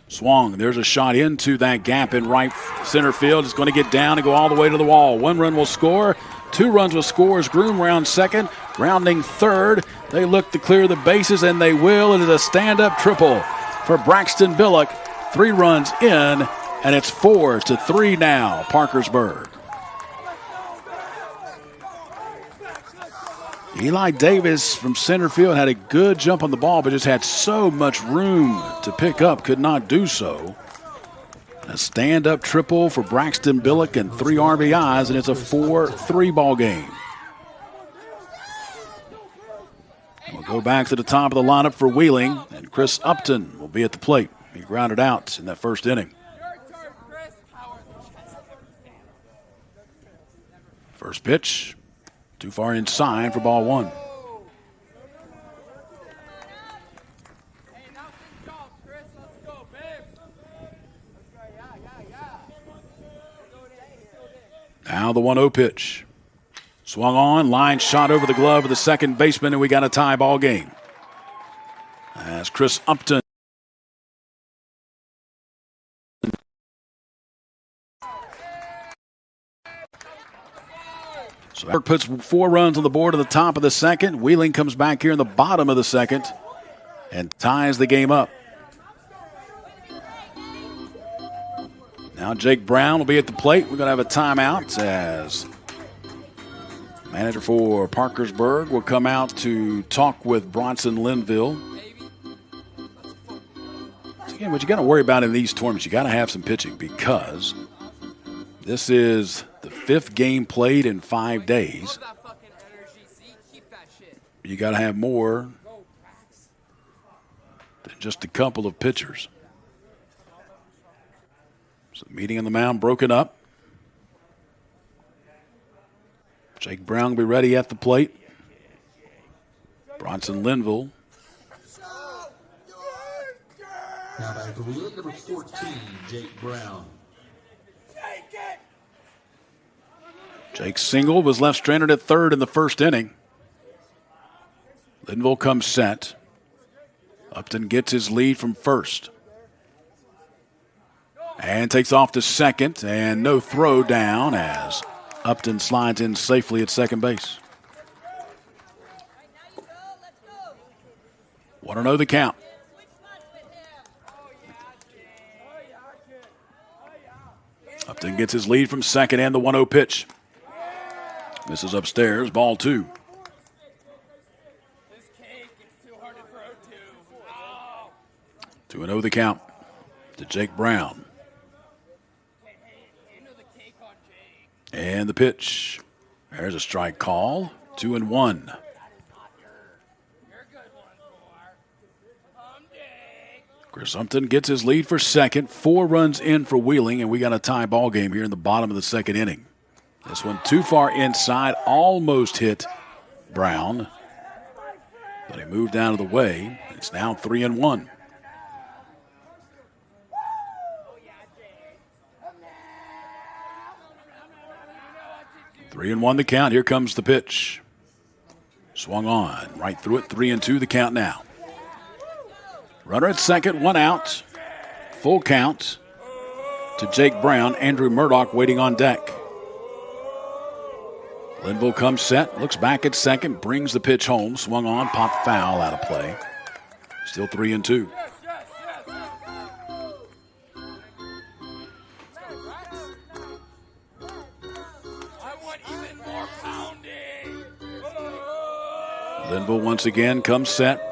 Swung. There's a shot into that gap in right center field. It's going to get down and go all the way to the wall. 1 run will score. 2 runs will score as Groom rounds second. Rounding third. They look to clear the bases, and they will. It is a stand-up triple for Braxton Billick. 3 runs in, and it's 4-3 now, Parkersburg. Eli Davis from center field had a good jump on the ball, but just had so much room to pick up, could not do so. A stand-up triple for Braxton Billick and 3 RBIs, and it's a 4-3 ball game. We'll go back to the top of the lineup for Wheeling, and Chris Upton will be at the plate. He grounded out in that first inning. First pitch. Too far inside for ball 1. Now the 1-0 pitch. Swung on, line shot over the glove of the second baseman, and we got a tie ball game. As Chris Upton so Burke puts 4 runs on the board at the top of the second. Wheeling comes back here in the bottom of the second and ties the game up. Now Jake Brown will be at the plate. We're going to have a timeout as manager for Parkersburg will come out to talk with Bronson Linville. So again, what you got to worry about in these tournaments, you got to have some pitching because this is the 5th game played in 5 days. You got to have more than just a couple of pitchers. So the meeting on the mound broken up. Jake Brown will be ready at the plate. Bronson Linville. Now back for Wheeling, number 14, Jake Brown. Jake Single was left stranded at third in the first inning. Linville comes set. Upton gets his lead from first. And takes off to second, and no throw down as Upton slides in safely at second base. 1-0 the count. Upton gets his lead from second and the 1-0 pitch. This is upstairs, ball 2. 2-0 the count to Jake Brown. And the pitch. There's a strike call. 2-1. Chris Upton gets his lead for second. 4 runs in for Wheeling, and we got a tie ball game here in the bottom of the second inning. This one too far inside, almost hit Brown, but he moved out of the way. It's now 3-1. Three and one the count. Here comes the pitch. Swung on, right through it. 3-2 the count now. Runner at second, 1 out. Full count to Jake Brown. Andrew Murdoch waiting on deck. Linville comes set, looks back at second, brings the pitch home. Swung on, popped foul, out of play. Still 3-2. Linville once again comes set.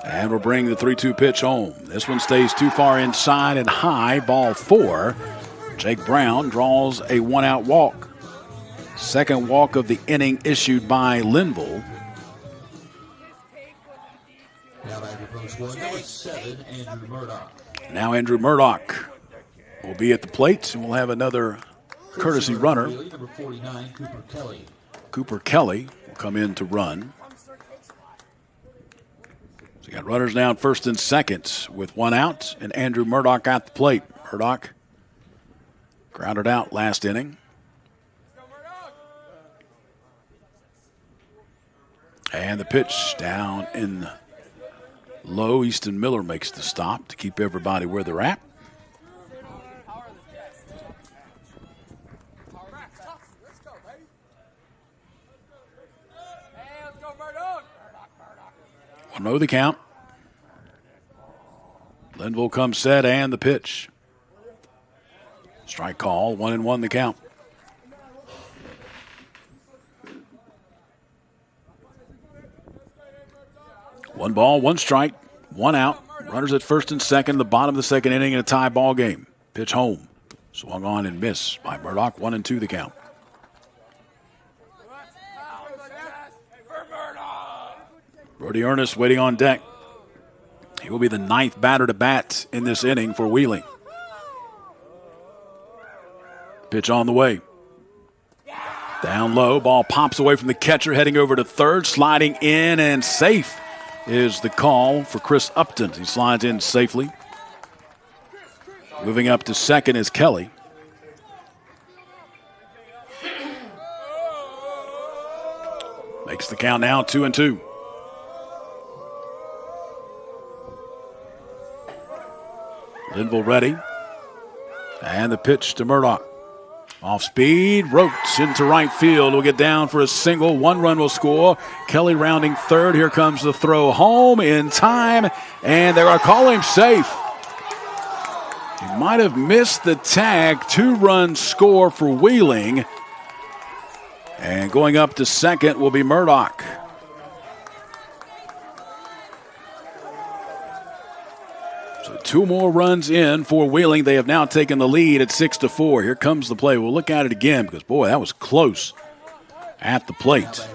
And we'll bring the 3-2 pitch home. This one stays too far inside and high. Ball 4. Jake Brown draws a 1-out walk. Second walk of the inning issued by Linville. Now Andrew Murdoch will be at the plate, and we'll have another courtesy runner. Cooper Kelly will come in to run. So you got runners now at first and second with 1 out, and Andrew Murdoch at the plate. Murdoch grounded out last inning. And the pitch down in low. Easton Miller makes the stop to keep everybody where they're at. Know the count. Linville comes set and the pitch. Strike call, 1-1 the count. One ball, 1 strike, 1 out. Runners at first and second, the bottom of the second inning in a tie ball game. Pitch home. Swung on and missed by Murdoch, 1-2 the count. Brody Ernest waiting on deck. He will be the 9th batter to bat in this inning for Wheeling. Pitch on the way. Down low, ball pops away from the catcher, heading over to third, sliding in, and safe is the call for Chris Upton. He slides in safely. Moving up to second is Kelly. Makes the count now 2-2. Linville ready. And the pitch to Murdoch. Off speed, ropes into right field. Will get down for a single. 1 run will score. Kelly rounding third. Here comes the throw home in time. And they're going to call him safe. He might have missed the tag. 2-run score for Wheeling. And going up to second will be Murdoch. So 2 more runs in for Wheeling. They have now taken the lead at 6-4. Here comes the play. We'll look at it again because, boy, that was close at the plate.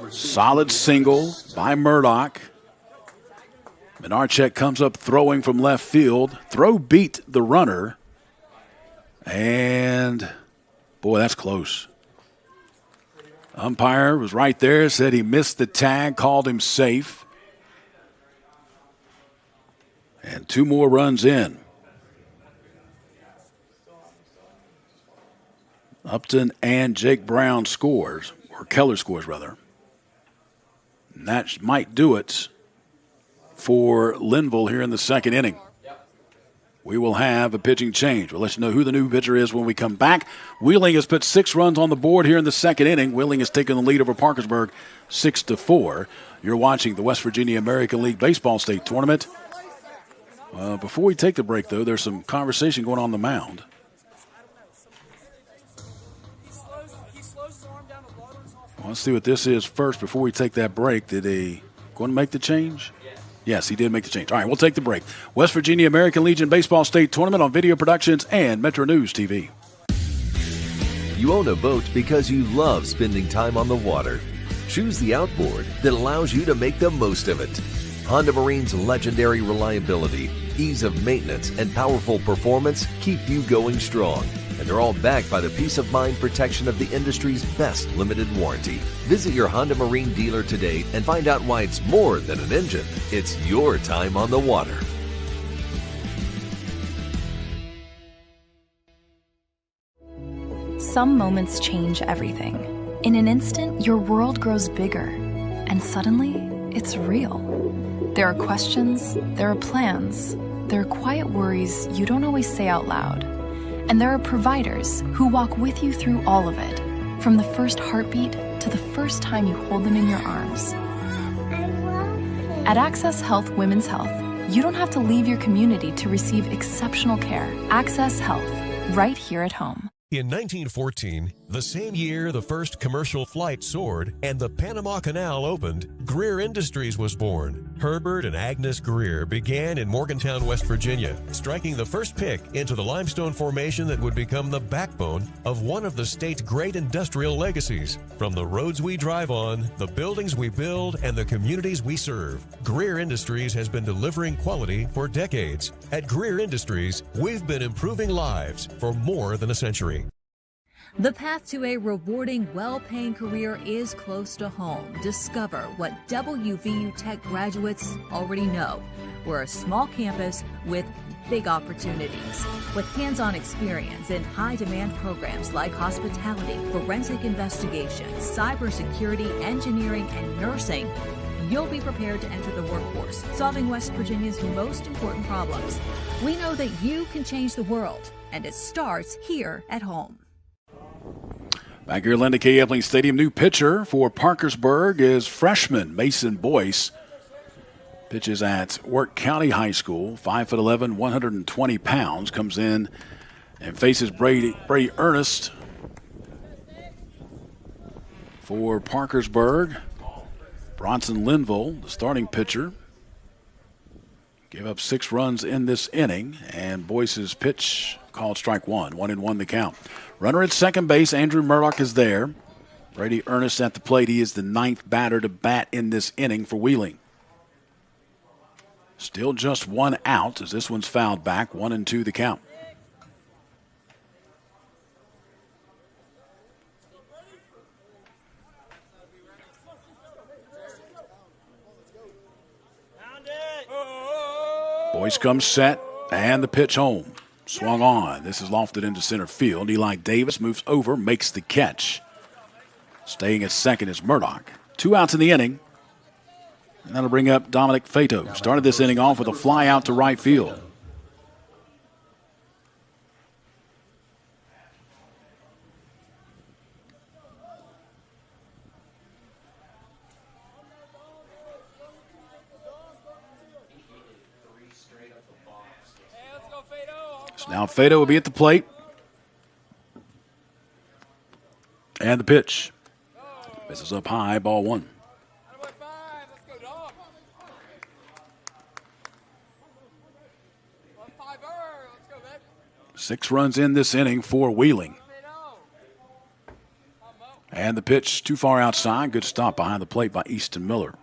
Solid single by Murdoch. Minarchek comes up throwing from left field. Throw beat the runner. And, boy, that's close. Umpire was right there, said he missed the tag, called him safe. And 2 more runs in. Upton and Jake Brown scores, or Keller scores rather. And that might do it for Linville here in the second inning. We will have a pitching change. We'll let you know who the new pitcher is when we come back. Wheeling has put 6 runs on the board here in the second inning. Wheeling has taken the lead over Parkersburg 6-4. You're watching the West Virginia American League Baseball State Tournament. Before we take the break, though, there's some conversation going on the mound. Let's see what this is first before we take that break. Did a going to make the change? Yes, he did make the change. All right, we'll take the break. West Virginia American Legion Baseball State Tournament on Video Productions and Metro News TV. You own a boat because you love spending time on the water. Choose the outboard that allows you to make the most of it. Honda Marine's legendary reliability, ease of maintenance, and powerful performance keep you going strong. And they're all backed by the peace of mind protection of the industry's best limited warranty. Visit your Honda Marine dealer today and find out why it's more than an engine. It's your time on the water. Some moments change everything. In an instant, your world grows bigger, and suddenly, it's real. There are questions, there are plans, there are quiet worries you don't always say out loud. And there are providers who walk with you through all of it, from the first heartbeat to the first time you hold them in your arms. At Access Health Women's Health, you don't have to leave your community to receive exceptional care. Access Health, right here at home. In 1914, the same year the first commercial flight soared and the Panama Canal opened, Greer Industries was born. Herbert and Agnes Greer began in Morgantown, West Virginia, striking the first pick into the limestone formation that would become the backbone of one of the state's great industrial legacies. From the roads we drive on, the buildings we build, and the communities we serve, Greer Industries has been delivering quality for decades. At Greer Industries, we've been improving lives for more than a century. The path to a rewarding, well-paying career is close to home. Discover what WVU Tech graduates already know. We're a small campus with big opportunities. With hands-on experience in high-demand programs like hospitality, forensic investigation, cybersecurity, engineering, and nursing, you'll be prepared to enter the workforce, solving West Virginia's most important problems. We know that you can change the world, and it starts here at home. Back here at Linda K. Epling Stadium, new pitcher for Parkersburg is freshman Mason Boyce. Pitches at Work County High School, 5'11", 120 pounds. Comes in and faces Brady Ernest for Parkersburg. Bronson Linville, the starting pitcher, gave up 6 runs in this inning, and Boyce's pitch called strike one. 1-1 the count. Runner at second base, Andrew Murdoch is there. Brady Ernest at the plate. He is the 9th batter to bat in this inning for Wheeling. Still just 1 out as this one's fouled back. 1-2 the count. Boyce comes set, and the pitch home. Swung on. This is lofted into center field. Eli Davis moves over, makes the catch. Staying at second is Murdoch. 2 outs in the inning. And that'll bring up Dominic Fato. Started this inning off with a fly out to right field. So now Fato will be at the plate. And the pitch. Misses up high, ball 1. 6 runs in this inning for Wheeling. And the pitch too far outside. Good stop behind the plate by Easton Miller.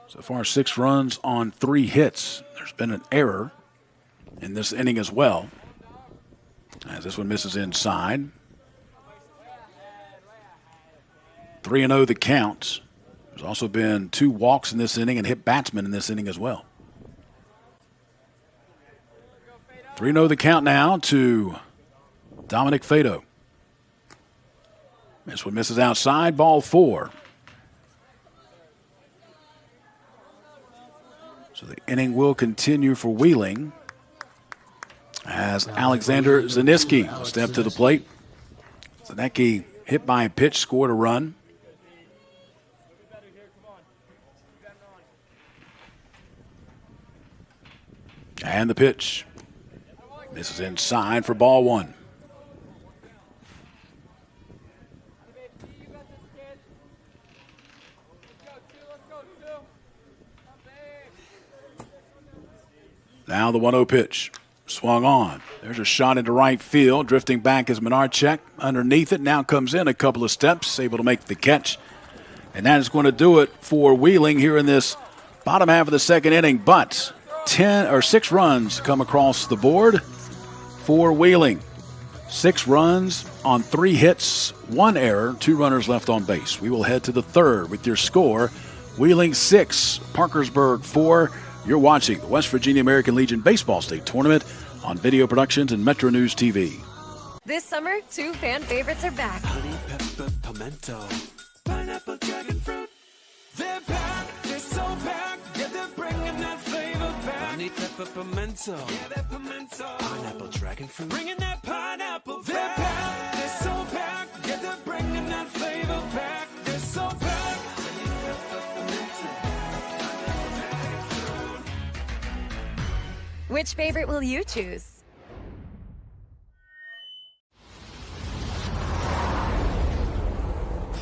So far, 6 runs on 3 hits. There's been an error in this inning as well, as this one misses inside. 3-0 the count. There's also been 2 walks in this inning and hit batsmen in this inning as well. 3-0 the count now to Dominic Fato. This one misses outside, ball 4. So the inning will continue for Wheeling as Alexander Zaniski will step to the plate. Zaniski hit by a pitch, scored a run. And the pitch. This is inside for ball 1. Now the 1-0 pitch. Swung on. There's a shot into right field. Drifting back is Menarchek. Underneath it. Now comes in a couple of steps. Able to make the catch. And that is going to do it for Wheeling here in this bottom half of the second inning. But 6 runs come across the board for Wheeling. 6 runs on 3 hits, 1 error, 2 runners left on base. We will head to the third with your score. Wheeling 6, Parkersburg 4. You're watching the West Virginia American Legion Baseball State Tournament on Video Productions and Metro News TV. This summer, 2 fan favorites are back. Honey, pepper, pimento, pineapple, dragon fruit. They're packed, they're so packed. Yeah, they're bringing that flavor back. Honey, pepper, pimento, yeah, that pimento. Pineapple, dragon fruit, bringing that pineapple back. They're packed, they're so packed. Yeah, they're bringing that flavor back. They're so packed. Honey, pepper, pimento. Which favorite will you choose?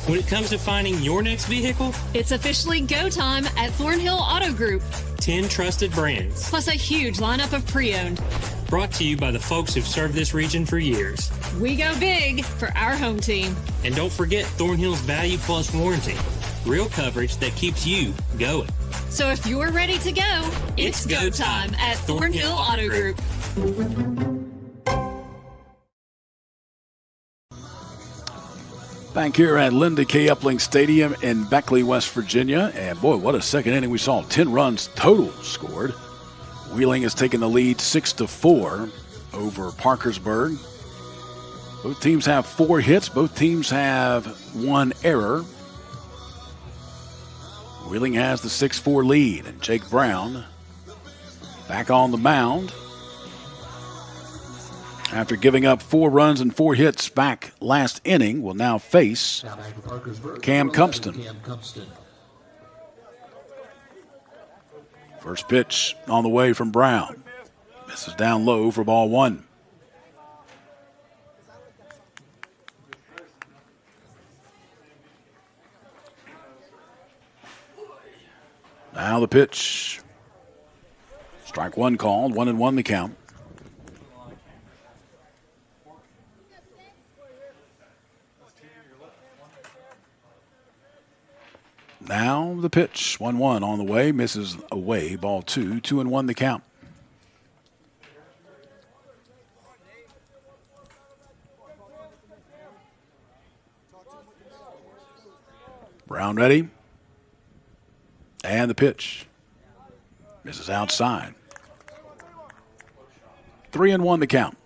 When it comes to finding your next vehicle, it's officially go time at Thornhill Auto Group. 10 trusted brands, plus a huge lineup of pre-owned. Brought to you by the folks who've served this region for years. We go big for our home team. And don't forget Thornhill's Value Plus warranty. Real coverage that keeps you going. So if you're ready to go, it's go time at Thornhill Auto Group. Back here at Linda K. Epling Stadium in Beckley, West Virginia. And boy, what a second inning we saw. 10 runs total scored. Wheeling has taken the lead 6-4 over Parkersburg. Both teams have 4 hits. Both teams have 1 error. Wheeling has the 6-4 lead. And Jake Brown back on the mound after giving up 4 runs and 4 hits back last inning, will now face Cam Cumpston. First pitch on the way from Brown. Misses down low for ball 1. Now the pitch. Strike 1 called, 1-1 the count. Now the pitch, 1-1 on the way, misses away, ball 2, 2-1 the count. Brown ready. And the pitch. Misses outside. 3-1 the count.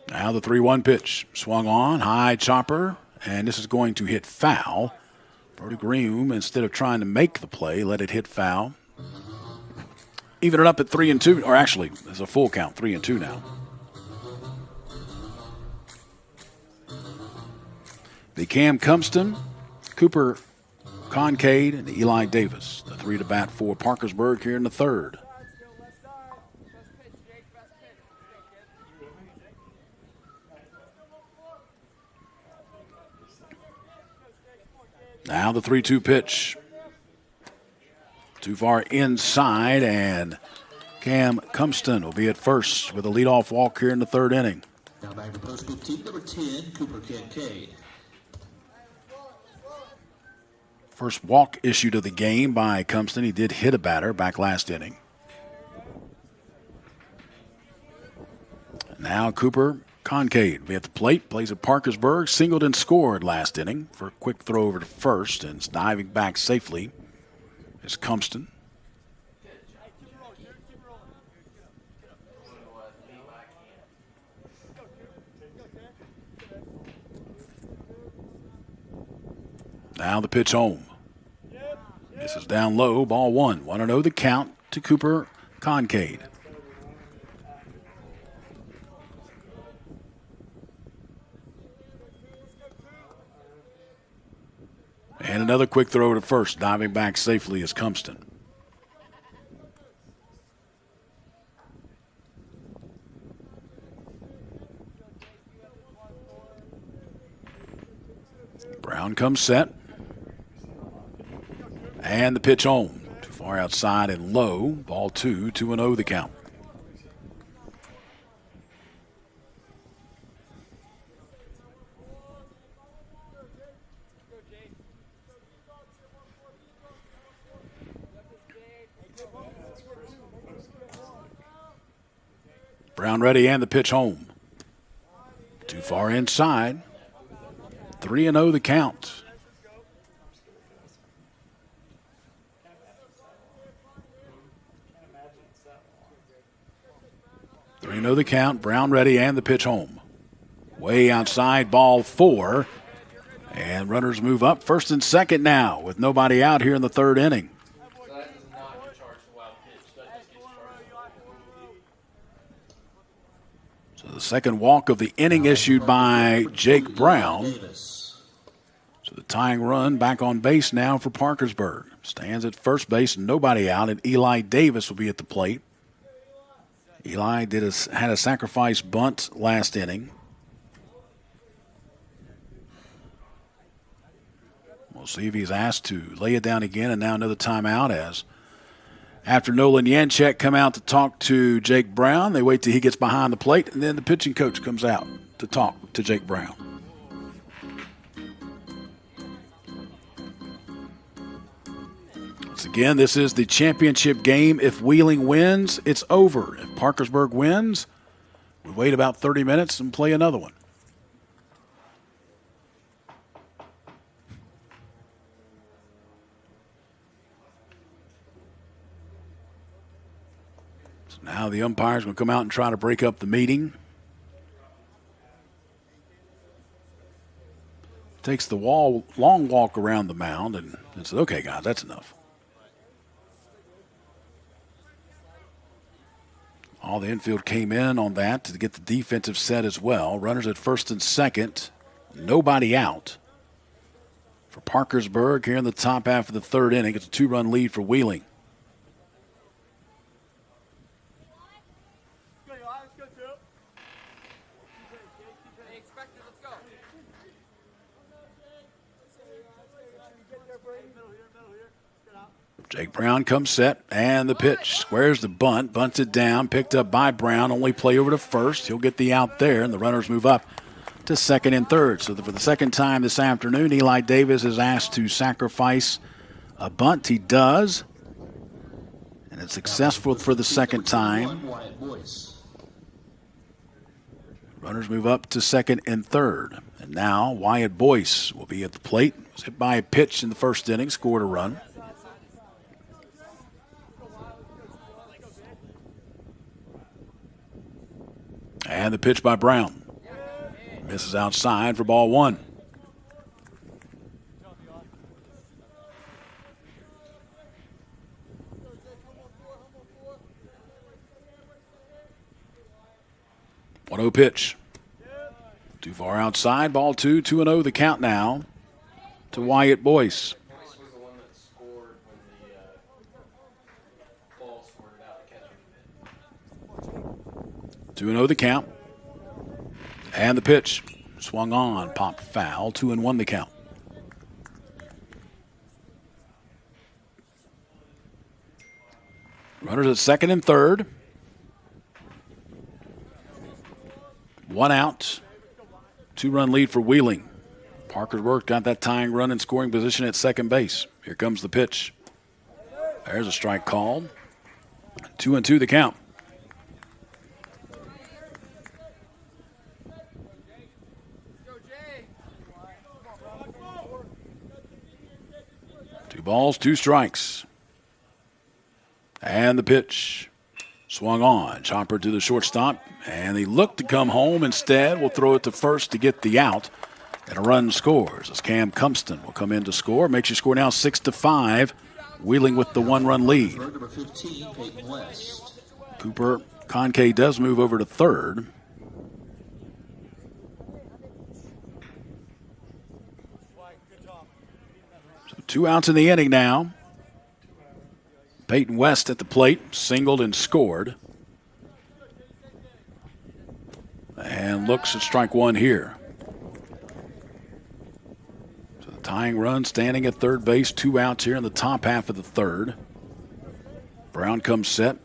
Now the 3-1 pitch. Swung on, high chopper, and this is going to hit foul. Brody Green, instead of trying to make the play, let it hit foul. Even it up at 3-2, or actually, it's a full count, 3-2 now. The Cam Cumpston, Cooper Concade, and Eli Davis, the 3 to bat for Parkersburg here in the third. Now the 3-2 pitch. Too far inside, and Cam Cumpston will be at first with a leadoff walk here in the third inning. Now back to post 15, number 10, Cooper Kincaid. First walk issued of the game by Cumpston. He did hit a batter back last inning. Now Cooper Concade will be at the plate, plays at Parkersburg, singled and scored last inning for a quick throw over to first, and is diving back safely is Cumpston. Now the pitch home. This is down low, ball 1. 1-0 the count to Cooper Concade. And another quick throw to first, diving back safely is Cumpston. Brown comes set. And the pitch home. Too far outside and low. Ball 2, 2-0 the count. Brown ready and the pitch home. Too far inside. 3-0 the count. The count. Brown ready and the pitch home. Way outside, ball 4. And runners move up first and second now with nobody out here in the third inning. So the second walk of the inning issued by Jake Brown. So the tying run back on base now for Parkersburg. Stands at first base, nobody out, and Eli Davis will be at the plate. Eli had a sacrifice bunt last inning. We'll see if he's asked to lay it down again, and now another timeout as after Nolan Yanchek come out to talk to Jake Brown, they wait till he gets behind the plate, and then the pitching coach comes out to talk to Jake Brown. Once again, this is the championship game. If Wheeling wins, it's over. If Parkersburg wins, we wait about 30 minutes and play another one. So now the umpire's going to come out and try to break up the meeting. Takes the long walk around the mound and says, okay, guys, that's enough. All the infield came in on that to get the defensive set as well. Runners at first and second. Nobody out for Parkersburg here in the top half of the third inning. It's a 2-run lead for Wheeling. Jake Brown comes set, and the pitch. Squares the bunt, bunts it down, picked up by Brown, only play over to first. He'll get the out there, and the runners move up to second and third. So for the second time this afternoon, Eli Davis is asked to sacrifice a bunt. He does, and it's successful for the second time. Runners move up to second and third. And now Wyatt Boyce will be at the plate. Was hit by a pitch in the first inning, scored a run. And the pitch by Brown. Misses outside for ball 1. One-0 pitch. Too far outside. Ball 2, 2-0 the count now to Wyatt Boyce. 2-0 the count. And the pitch. Swung on, popped foul. 2-1 the count. Runners at second and third. 1 out. 2-run lead for Wheeling. Parkersburg got that tying run in scoring position at second base. Here comes the pitch. There's a strike called. 2-2 the count. Two balls, 2 strikes. And the pitch. Swung on. Chopper to the shortstop. And he looked to come home instead. Will throw it to first to get the out. And a run scores as Cam Cumston will come in to score. Makes your score now 6-5. Wheeling with the 1-run lead. Number 15, Peyton West. Cooper Conke does move over to third. So 2 outs in the inning now. Peyton West at the plate, singled and scored. And looks at strike 1 here. So the Tying run standing at third base. 2 outs here in the top half of the third. Brown comes set.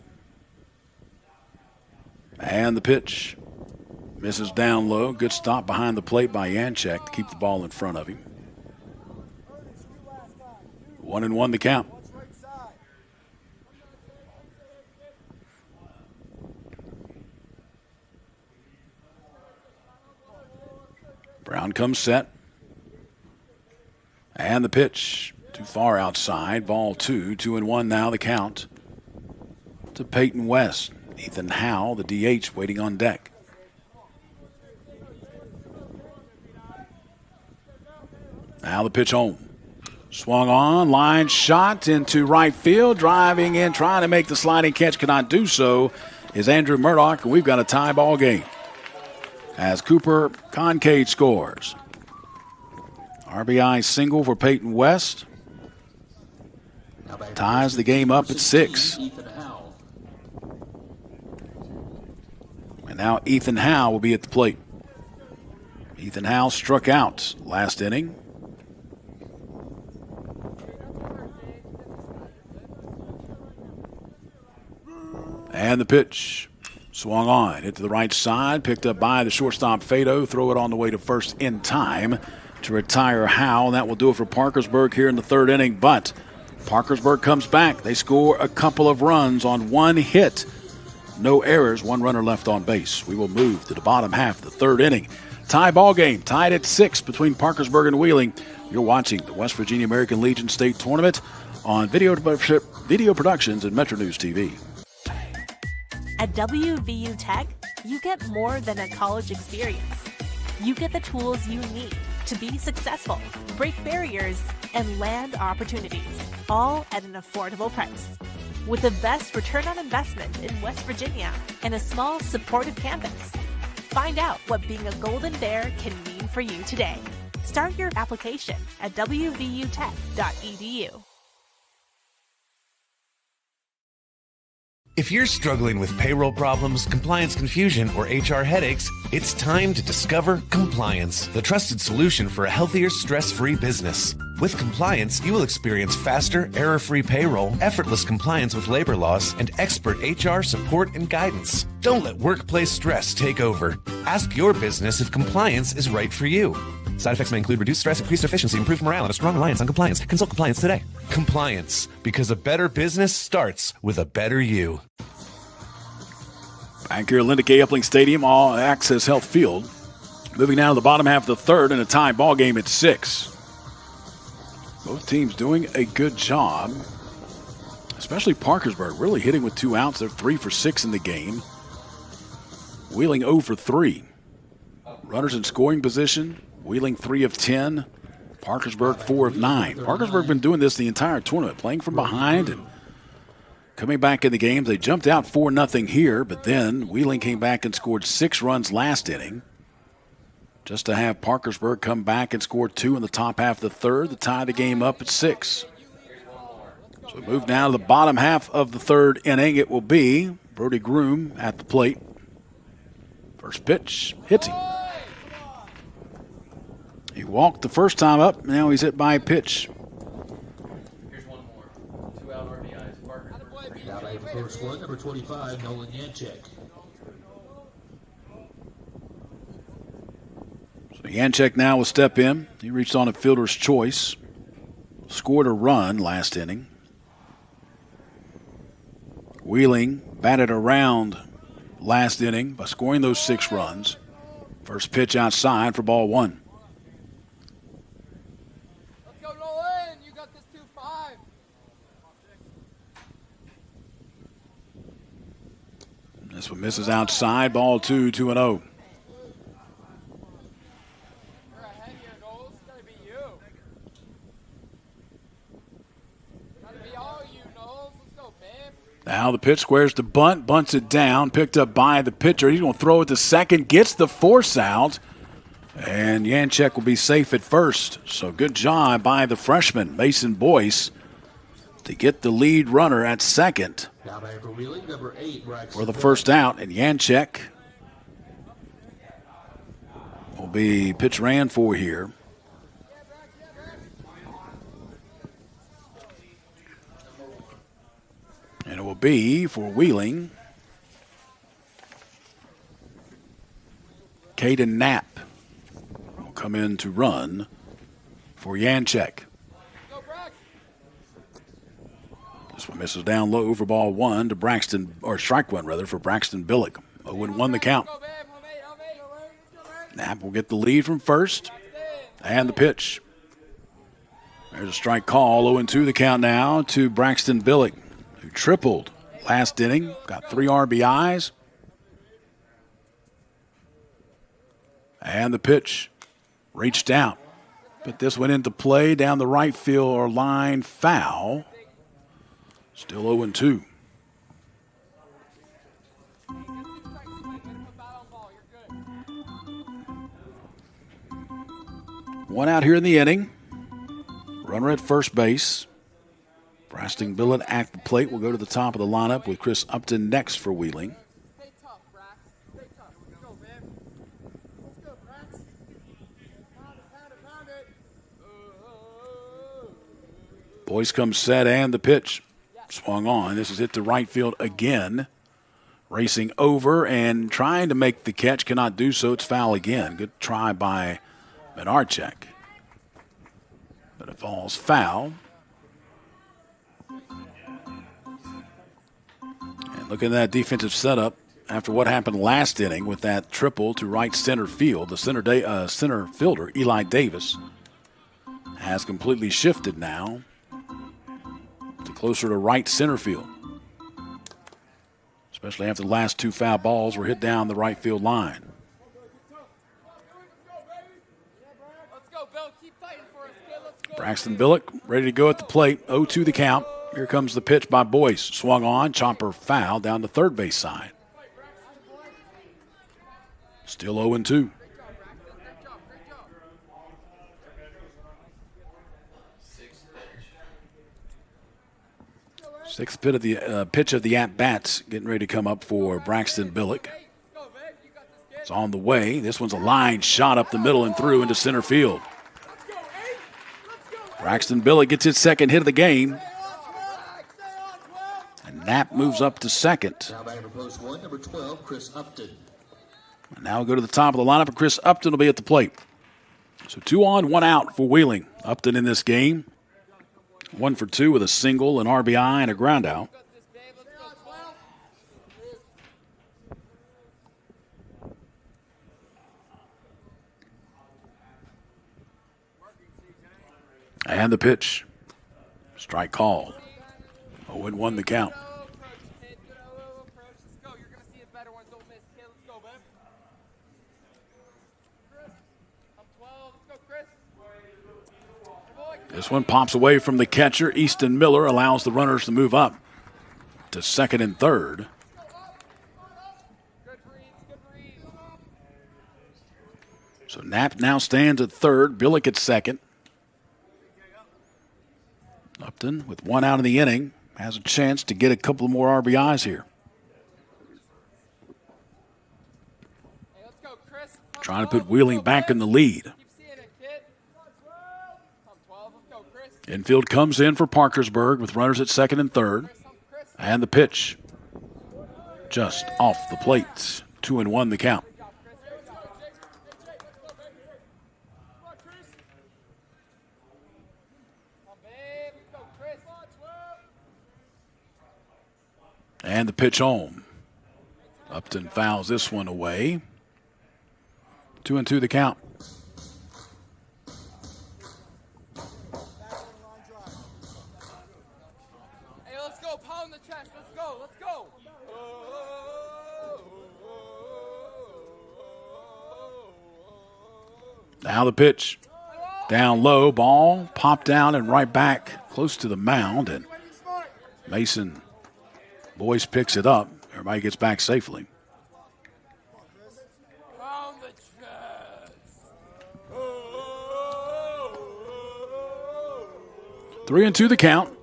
And the pitch. Misses down low. Good stop behind the plate by Janczek to keep the ball in front of him. 1-1 the count. Brown comes set. And the pitch. Too far outside. Ball 2. 2-1 now the count. To Peyton West. Ethan Howe, the DH, waiting on deck. Now the pitch home. Swung on, line shot into right field, driving in, trying to make the sliding catch, cannot do so, is Andrew Murdoch, and we've got a tie ball game. As Cooper Concade scores. RBI single for Peyton West. Ties the game up at 6. And now Ethan Howe will be at the plate. Ethan Howe struck out last inning. And the pitch swung on. Hit to the right side. Picked up by the shortstop Fado. Throw it on the way to first in time to retire Howe. And that will do it for Parkersburg here in the third inning. But Parkersburg comes back. They score a couple of runs on 1 hit. No errors. 1 runner left on base. We will move to the bottom half of the third inning. Tie ball game. Tied at 6 between Parkersburg and Wheeling. You're watching the West Virginia American Legion State Tournament on Video Productions and Metro News TV. At WVU Tech, you get more than a college experience. You get the tools you need to be successful, break barriers, and land opportunities, all at an affordable price. With the best return on investment in West Virginia and a small, supportive campus. Find out what being a Golden Bear can mean for you today. Start your application at wvutech.edu. If you're struggling with payroll problems, compliance confusion, or HR headaches, it's time to discover Compliance, the trusted solution for a healthier, stress-free business. With Compliance, you will experience faster, error-free payroll, effortless compliance with labor laws, and expert HR support and guidance. Don't let workplace stress take over. Ask your business if compliance is right for you. Side effects may include reduced stress, increased efficiency, improved morale, and a strong reliance on compliance. Consult Compliance today. Compliance, because a better business starts with a better you. Back here at Linda K. Epling Stadium, All Access Health Field. Moving now to the bottom half of the third in a tie ball game at 6. Both teams doing a good job, especially Parkersburg, really hitting with 2 outs. They're 3 for 6 in the game. Wheeling 0 for 3. Runners in scoring position. Wheeling 3 of 10. Parkersburg 4 of 9. Parkersburg been doing this the entire tournament, playing from behind and coming back in the games. They jumped out 4-0 here, but then Wheeling came back and scored 6 runs last inning. Just to have Parkersburg come back and score 2 in the top half of the third to tie the game up at 6. So we move now to the bottom half of the third inning. It will be Brody Groom at the plate. First pitch, hits him. He walked the first time up. Now he's hit by a pitch. Here's one more. 2 out RBIs. Parkersburg. Now at first one, number 25, Nolan Janczek. So Janczek now will step in. He reached on a fielder's choice. Scored a run last inning. Wheeling batted around last inning by scoring those 6 runs. First pitch outside for ball 1. This one misses outside. Ball 2, 2-0. Now the pitch squares to bunt, bunts it down, picked up by the pitcher. He's going to throw it to second, gets the force out, and Janczek will be safe at first. So good job by the freshman, Mason Boyce, to get the lead runner at second for the first out. And Janczek will be pitch ran for here. will be for Wheeling. Caden Knapp will come in to run for Yanchek. This one misses down low for ball one to Braxton, or strike one rather, for Braxton Billick. 0-1 the count. Knapp will get the lead from first. And the pitch. There's a strike call. 0-2 the count now to Braxton Billick, who tripled last inning, got 3 RBIs. And the pitch reached out. But this went into play down the right field or line, foul. Still 0-2. One out here in the inning. Runner at first base. Braxton Billick at the plate will go to the top of the lineup with Chris Upton next for Wheeling. Boyce comes set and the pitch. Swung on. This is hit to right field again. Racing over and trying to make the catch. Cannot do so. It's foul again. Good try by Menarchek. But it falls foul. And looking at that defensive setup after what happened last inning with that triple to right center field, the center fielder, Eli Davis, has completely shifted now to closer to right center field. Especially after the last 2 foul balls were hit down the right field line. Braxton Billick ready to go at the plate. 0-2 the count. Here comes the pitch by Boyce. Swung on. Chopper foul down the third base side. Still 0-2. Sixth pitch of the at-bats getting ready to come up for Braxton Billick. It's on the way. This one's a line shot up the middle and through into center field. Braxton Billick gets his second hit of the game. And Knapp moves up to second. Now batting for post one, number 12, Chris Upton. And now we'll go to the top of the lineup, and Chris Upton will be at the plate. So 2 on, 1 out for Wheeling. Upton in this game. 1 for 2 with a single, an RBI, and a ground out. And the pitch. Strike called. 0-1 the count. This one pops away from the catcher. Easton Miller allows the runners to move up to second and third. So Knapp now stands at third. Billick at second. Upton, with 1 out in the inning, has a chance to get a couple more RBIs here. Trying to put Wheeling back in the lead. Infield comes in for Parkersburg with runners at second and third. And the pitch just off the plate. 2-1 the count. And the pitch home. Upton fouls this one away. 2-2 the count. Hey, let's go. Pound the chest. Let's go. Let's go. Now the pitch. Down low. Ball popped down and right back close to the mound. And Mason Boyce picks it up. Everybody gets back safely. 3-2 the count.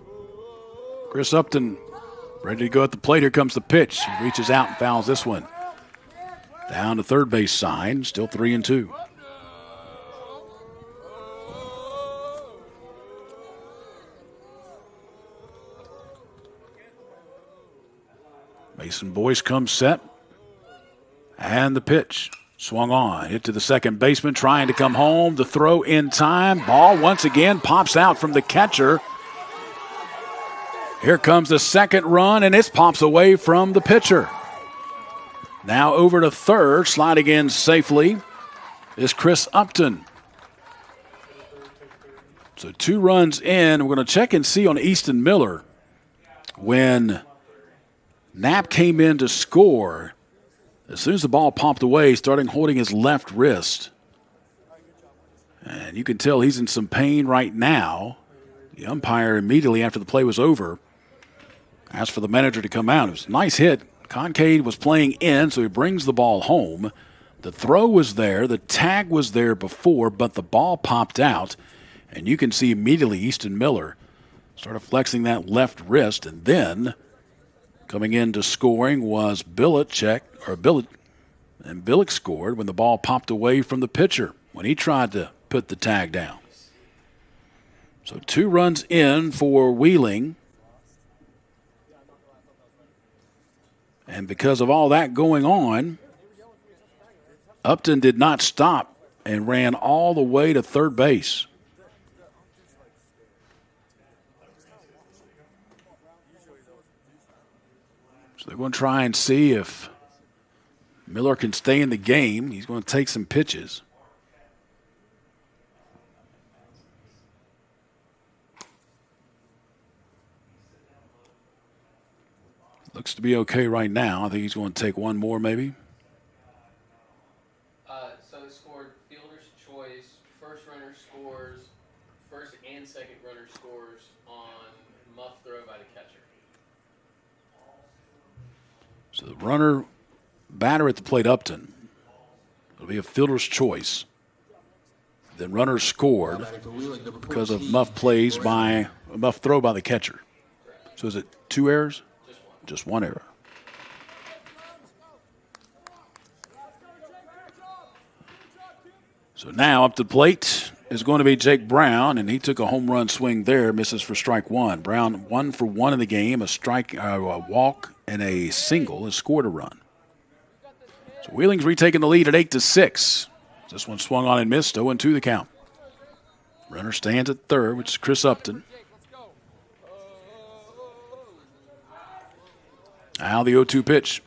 Chris Upton ready to go at the plate. Here comes the pitch. He reaches out and fouls this one. Down to third base side. Still 3-2. Mason Boyce comes set. And the pitch. Swung on. Hit to the second baseman, trying to come home. The throw in time. Ball once again pops out from the catcher. Here comes the second run, and it pops away from the pitcher. Now over to third, sliding in safely is Chris Upton. So 2 runs in. We're going to check and see on Easton Miller. When Knapp came in to score, as soon as the ball popped away, starting holding his left wrist. And you can tell he's in some pain right now. The umpire immediately after the play was over asked for the manager to come out. It was a nice hit. Kincaid was playing in, so he brings the ball home. The throw was there. The tag was there before, but the ball popped out. And you can see immediately Easton Miller started flexing that left wrist. And then coming into scoring was Billick. And Billick scored when the ball popped away from the pitcher when he tried to put the tag down. So 2 runs in for Wheeling. And because of all that going on, Upton did not stop and ran all the way to third base. So they're going to try and see if Miller can stay in the game. He's going to take some pitches. Looks to be okay right now. I think he's going to take one more maybe. So they scored fielder's choice. First runner scores. First and second runner scores on muff throw by the catcher. So the batter at the plate, Upton. It'll be a fielder's choice. Then runner scored because of muff throw by the catcher. So is it 2 errors? Just one error. So now up to the plate is going to be Jake Brown, and he took a home run swing there, misses for strike 1. Brown 1 for 1 in the game, a walk and a single, has scored a run. So Wheeling's retaking the lead at 8-6. This one swung on and missed, 0-2 the count. Runner stands at third, which is Chris Upton. Now the 0-2 pitch.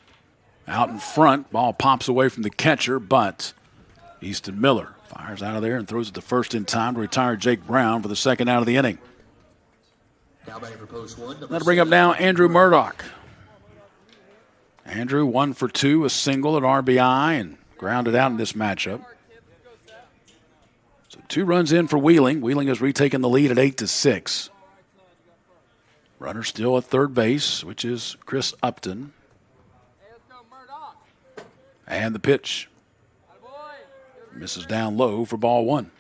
Out in front, ball pops away from the catcher, but Easton Miller fires out of there and throws it to first in time to retire Jake Brown for the second out of the inning. That'll bring up now Andrew Murdoch. Andrew 1 for 2, a single, an RBI, and grounded out in this matchup. So 2 runs in for Wheeling. Wheeling has retaken the lead at 8-6. Runner still at third base, which is Chris Upton. And the pitch. Misses down low for ball 1.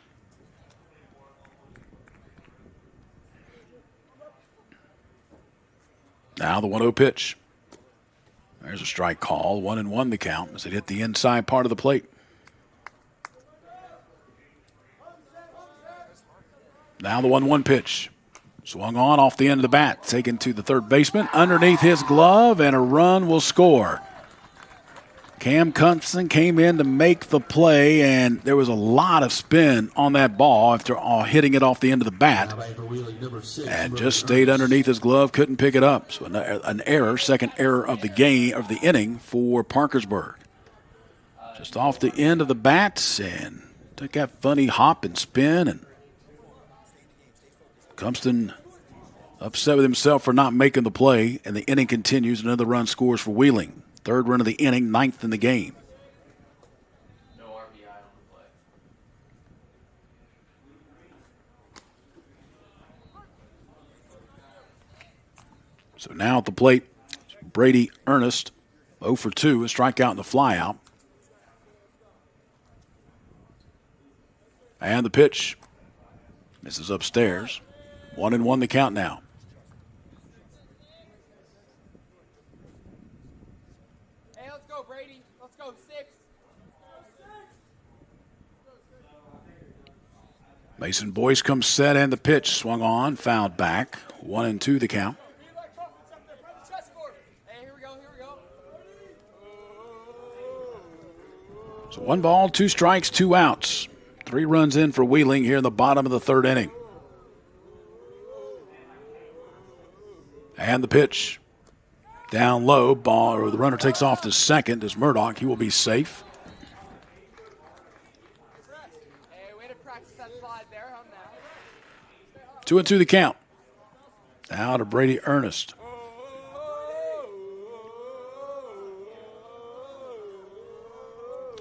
Now the 1-0 pitch. There's a strike call. 1-1 the count as it hit the inside part of the plate. Now the 1-1 pitch. Swung on off the end of the bat. Taken to the third baseman. Underneath his glove, and a run will score. Cam Cunson came in to make the play, and there was a lot of spin on that ball after hitting it off the end of the bat. And just stayed underneath his glove, couldn't pick it up. So an error, second error of the game, of the inning for Parkersburg. Just off the end of the bat, and took that funny hop and spin, and Cumston upset with himself for not making the play, and the inning continues. Another run scores for Wheeling. Third run of the inning, 9th in the game. No RBI on the play. So now at the plate, Brady Ernest, 0 for 2, a strikeout and a flyout. And the pitch. Misses upstairs. 1-1 the count now. Hey, let's go, Brady. Let's go, 6. Mason Boyce comes set, and the pitch swung on, fouled back. 1-2 the count. Hey, here we go. So 1 ball, 2 strikes, 2 outs. 3 runs in for Wheeling here in the bottom of the 3rd inning. And the pitch. Down low, ball, or the runner takes off to second is Murdoch. He will be safe. 2-2 the count. Now to Brady Ernest.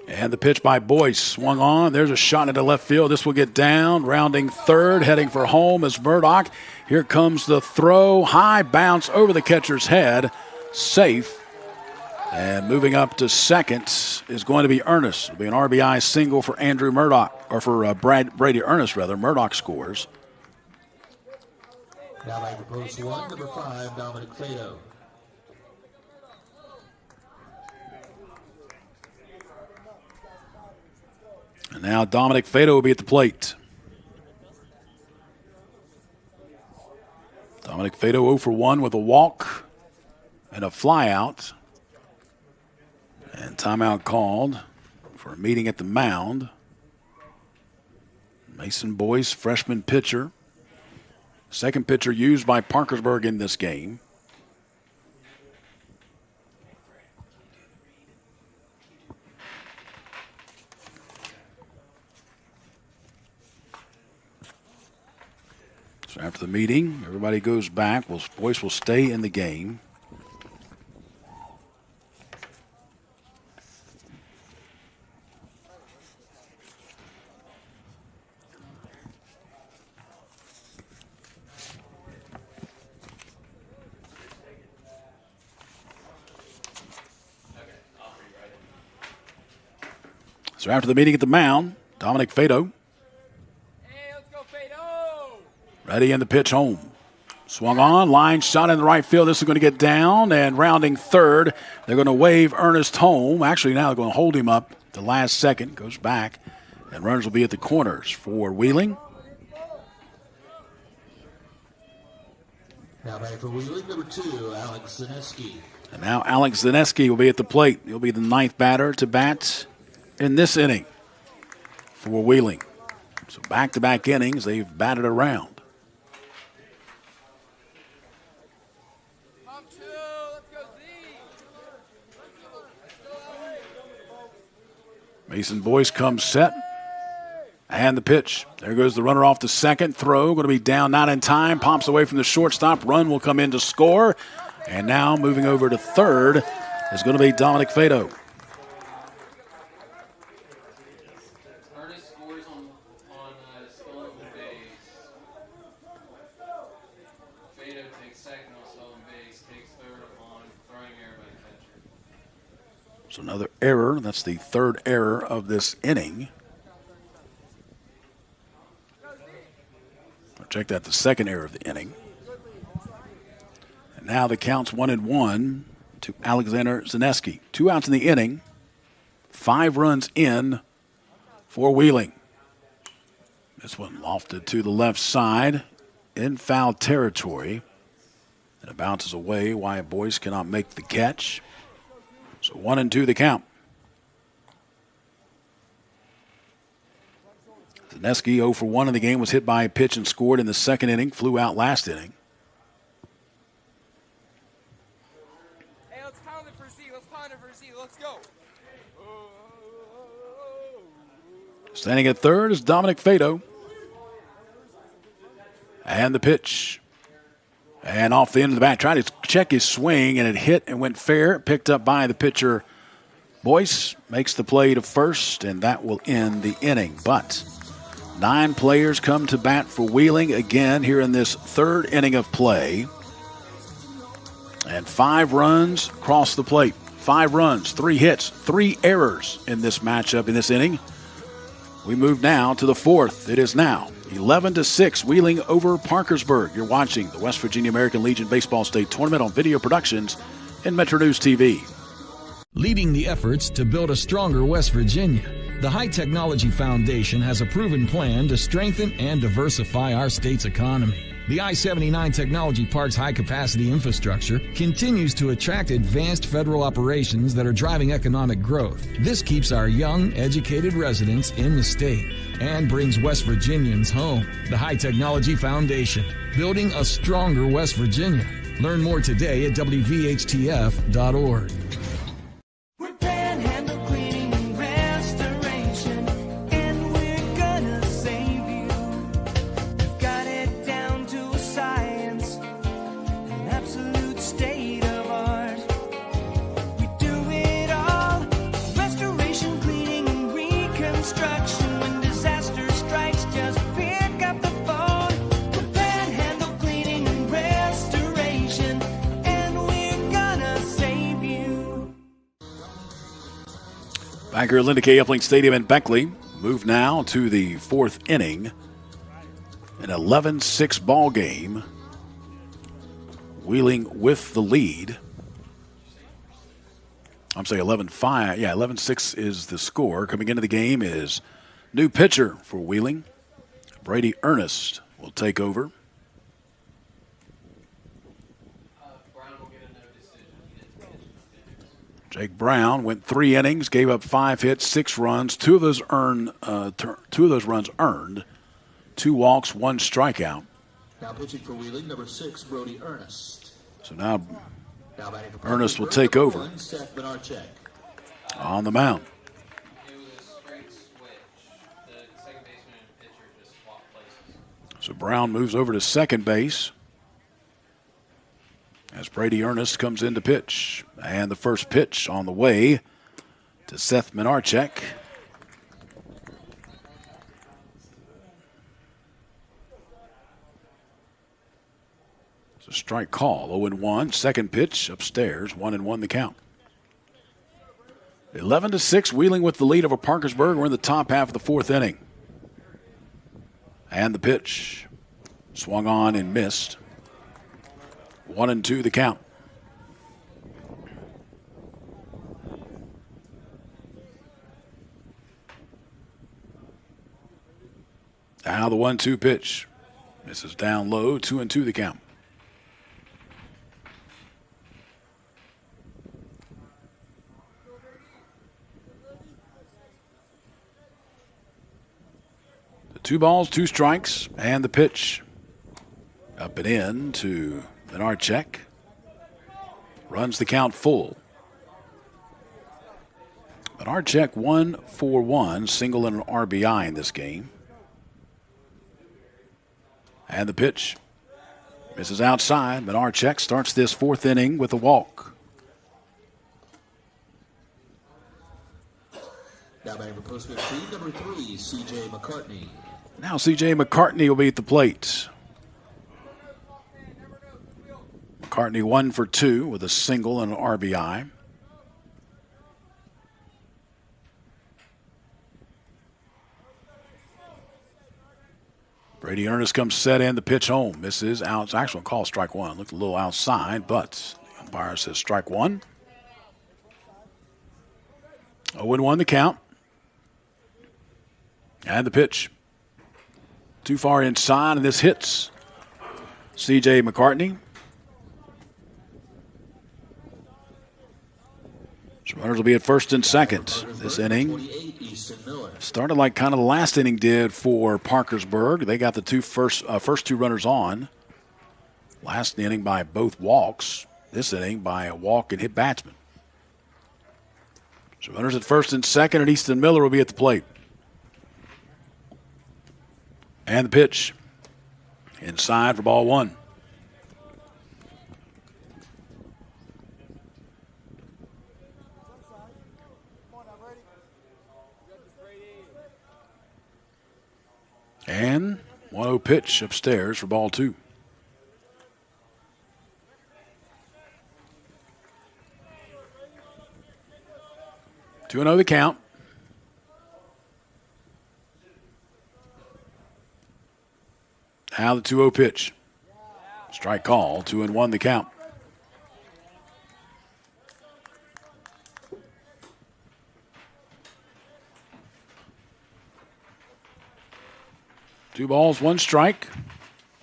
And the pitch by Boyce swung on. There's a shot into left field. This will get down. Rounding third, heading for home is Murdoch. Here comes the throw. High bounce over the catcher's head. Safe. And moving up to second is going to be Ernest. It'll be an RBI single for Andrew Murdoch, or for Brady Ernest, rather. Murdoch scores. Now back to post 1, number 5, Dominic Fado. And now Dominic Fado will be at the plate. Dominic Fado 0 for 1 with a walk and a flyout. And timeout called for a meeting at the mound. Mason Boyce, freshman pitcher. Second pitcher used by Parkersburg in this game. So after the meeting, everybody goes back. Boyce will stay in the game. So after the meeting at the mound, Dominic Fado. Ready in the pitch home. Swung on, line shot in the right field. This is going to get down, and rounding third, they're going to wave Ernest home. Actually, now they're going to hold him up the last second. Goes back, and runners will be at the corners for Wheeling. Now back for Wheeling, number 2, Alex Zaneski. And now Alex Zaneski will be at the plate. He'll be the 9th batter to bat in this inning for Wheeling. So back-to-back innings, they've batted around. Mason Boyce comes set. And the pitch. There goes the runner off to second. Throw going to be down, not in time. Pops away from the shortstop. Run will come in to score. And now moving over to third is going to be Dominic Fado. Ernest scores on stolen base. Fado takes second on stolen base. Takes third on throwing error by the catcher. So another error. That's the 3rd error of this inning. Check that, the 2nd error of the inning. And now the count's 1-1 to Alexander Zaneski. 2 outs in the inning. 5 runs in for Wheeling. This one lofted to the left side in foul territory. And it bounces away. Wyatt Boyce cannot make the catch. So 1-2 the count. Zaneski 0 for 1 in the game, was hit by a pitch and scored in the 2nd inning, flew out last inning. Hey, let's pound it for Z. Let's pound it for Z. Let's go. Standing at third is Dominic Fado. And the pitch. And off the end of the bat, tried to check his swing, and it hit and went fair. Picked up by the pitcher. Boyce makes the play to first, and that will end the inning. But 9 players come to bat for Wheeling again here in this 3rd inning of play. And 5 runs across the plate. 5 runs, 3 hits, 3 errors in this matchup in this inning. We move now to the 4th. It is now 11-6, Wheeling over Parkersburg. You're watching the West Virginia American Legion Baseball State Tournament on Video Productions and Metro News TV. Leading the efforts to build a stronger West Virginia, the High Technology Foundation has a proven plan to strengthen and diversify our state's economy. The I-79 Technology Park's high-capacity infrastructure continues to attract advanced federal operations that are driving economic growth. This keeps our young, educated residents in the state and brings West Virginians home. The High Technology Foundation, building a stronger West Virginia. Learn more today at WVHTF.org. Back here at Linda K. Epling Stadium in Beckley. Move now to the fourth inning. An 11-6 ball game. Wheeling with the lead. I'm saying 11-5. Yeah, 11-6 is the score. Coming into the game is new pitcher for Wheeling. Brady Ernest will take over. Jake Brown went 3 innings, gave up 5 hits, 6 runs. Two of those runs earned. 2 walks, 1 strikeout. Now pitching for Wheeling, number 6, Brody Ernest. So now Ernest will take over on the mound. So Brown moves over to second base as Brady Ernest comes in to pitch. And the first pitch on the way to Seth Minarchek. It's a strike call, 0-1. Second pitch upstairs, 1-1 the count. 11-6, Wheeling with the lead over Parkersburg. We're in the top half of the fourth inning. And the pitch swung on and missed. 1-2 the count. Now the 1-2 pitch. This is down low, 2-2 the count. The 2 balls, 2 strikes, and the pitch. Up and in to Minarchek. Runs the count full. Minarchek 1 for 1, single and an RBI in this game. And the pitch misses outside. Minarchek starts this fourth inning with a walk. Now batting for post 15, number 3, C.J. McCartney. Now C.J. McCartney will be at the plate. McCartney 1 for 2 with a single and an RBI. Brady Ernest comes set in, the pitch home. Misses out. It's actually a call strike 1. Looked a little outside, but the umpire says strike 1. 0-1 the count. And the pitch. Too far inside, and this hits C.J. McCartney. So runners will be at first and second this inning. Started like kind of the last inning did for Parkersburg. They got the first 2 runners on. Last inning by both walks. This inning by a walk and hit batsman. So runners at first and second, and Easton Miller will be at the plate. And the pitch. Inside for ball 1. And 1-0 pitch upstairs for ball 2. Two 2-0 the count. Now the 2-0 pitch. Strike call, 2-1 the count. Two balls, 1 strike.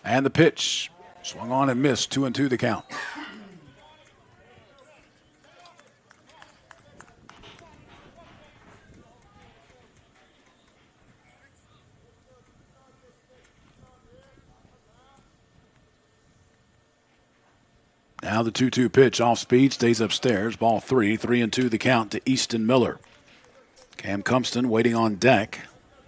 And the pitch. Swung on and missed. 2-2 the count. Now the 2-2 pitch off speed, stays upstairs. Ball 3, 3-2 the count to Easton Miller. Cam Cumston waiting on deck.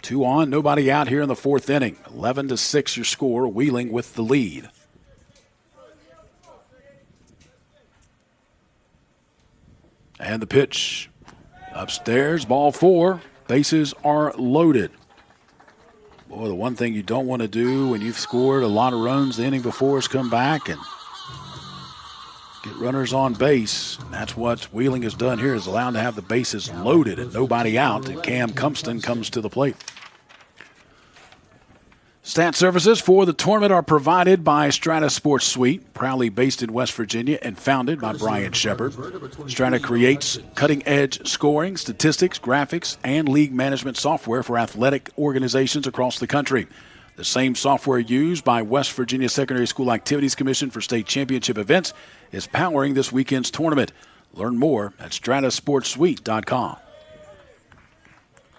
2 on, nobody out here in the 4th inning. 11-6 your score, Wheeling with the lead. And the pitch upstairs, ball 4. Bases are loaded. Boy, the one thing you don't want to do when you've scored a lot of runs the inning before is come back and get runners on base. And that's what Wheeling has done here, is allowed to have the bases loaded and nobody out. And Cam Cumston comes to the plate. Stat services for the tournament are provided by Strata Sports Suite, proudly based in West Virginia and founded by Brian Shepard. Strata creates cutting-edge scoring, statistics, graphics, and league management software for athletic organizations across the country. The same software used by West Virginia Secondary School Activities Commission for state championship events is powering this weekend's tournament. Learn more at stratasportsuite.com.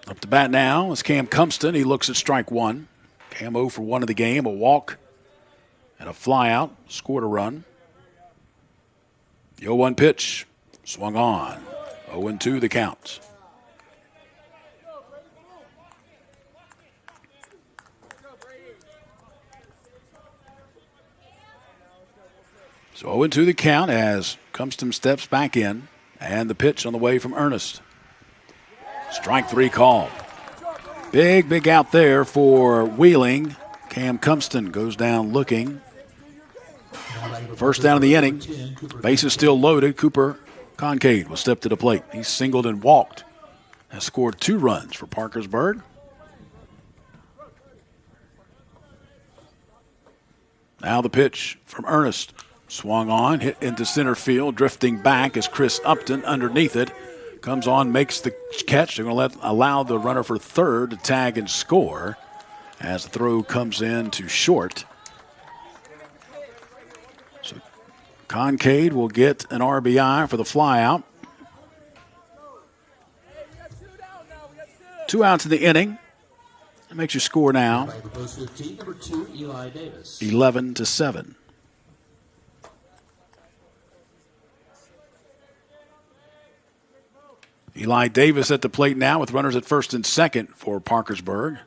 Up to bat now is Cam Cumston. He looks at strike 1. Cam 0 for 1 of the game, a walk and a fly out, scored a run. The 0-1 pitch, swung on, 0-2 the count. So 0-2 the count as Cumston steps back in, and the pitch on the way from Ernest. Strike 3 called. Big out there for Wheeling. Cam Cumston goes down looking. First down of the inning. Base is still loaded. Cooper Concade will step to the plate. He singled and walked. Has scored 2 runs for Parkersburg. Now the pitch from Ernest. Swung on, hit into center field. Drifting back is Chris Upton underneath it. Comes on, makes the catch. They're going to allow the runner for third to tag and score as the throw comes in to short. So Concade will get an RBI for the flyout. 2 outs in the inning. That makes your score now 11-7. Eli Davis at the plate now with runners at first and second for Parkersburg.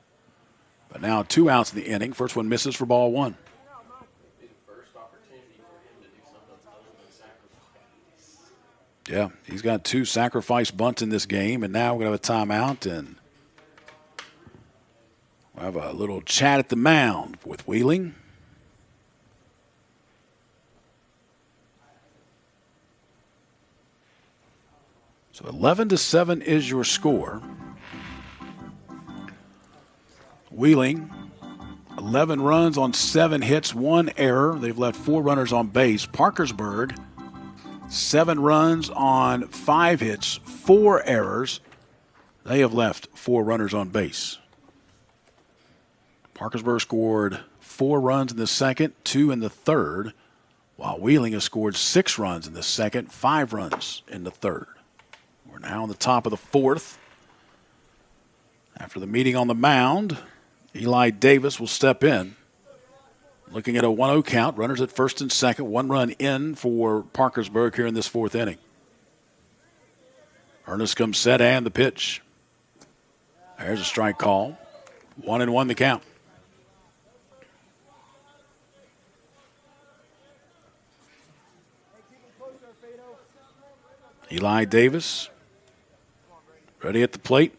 But now 2 outs in the inning. First one misses for ball 1. Yeah, he's got 2 sacrifice bunts in this game, and now we're going to have a timeout, and we'll have a little chat at the mound with Wheeling. So 11-7 is your score. Wheeling, 11 runs on 7 hits, 1 error. They've left 4 runners on base. Parkersburg, 7 runs on 5 hits, 4 errors. They have left 4 runners on base. Parkersburg scored 4 runs in the second, 2 in the third, while Wheeling has scored 6 runs in the second, 5 runs in the third. We're now on the top of the 4th. After the meeting on the mound, Eli Davis will step in. Looking at a 1-0 count, runners at first and second, 1 run in for Parkersburg here in this 4th inning. Ernest comes set and the pitch. There's a strike call. 1-1 the count. Eli Davis ready at the plate.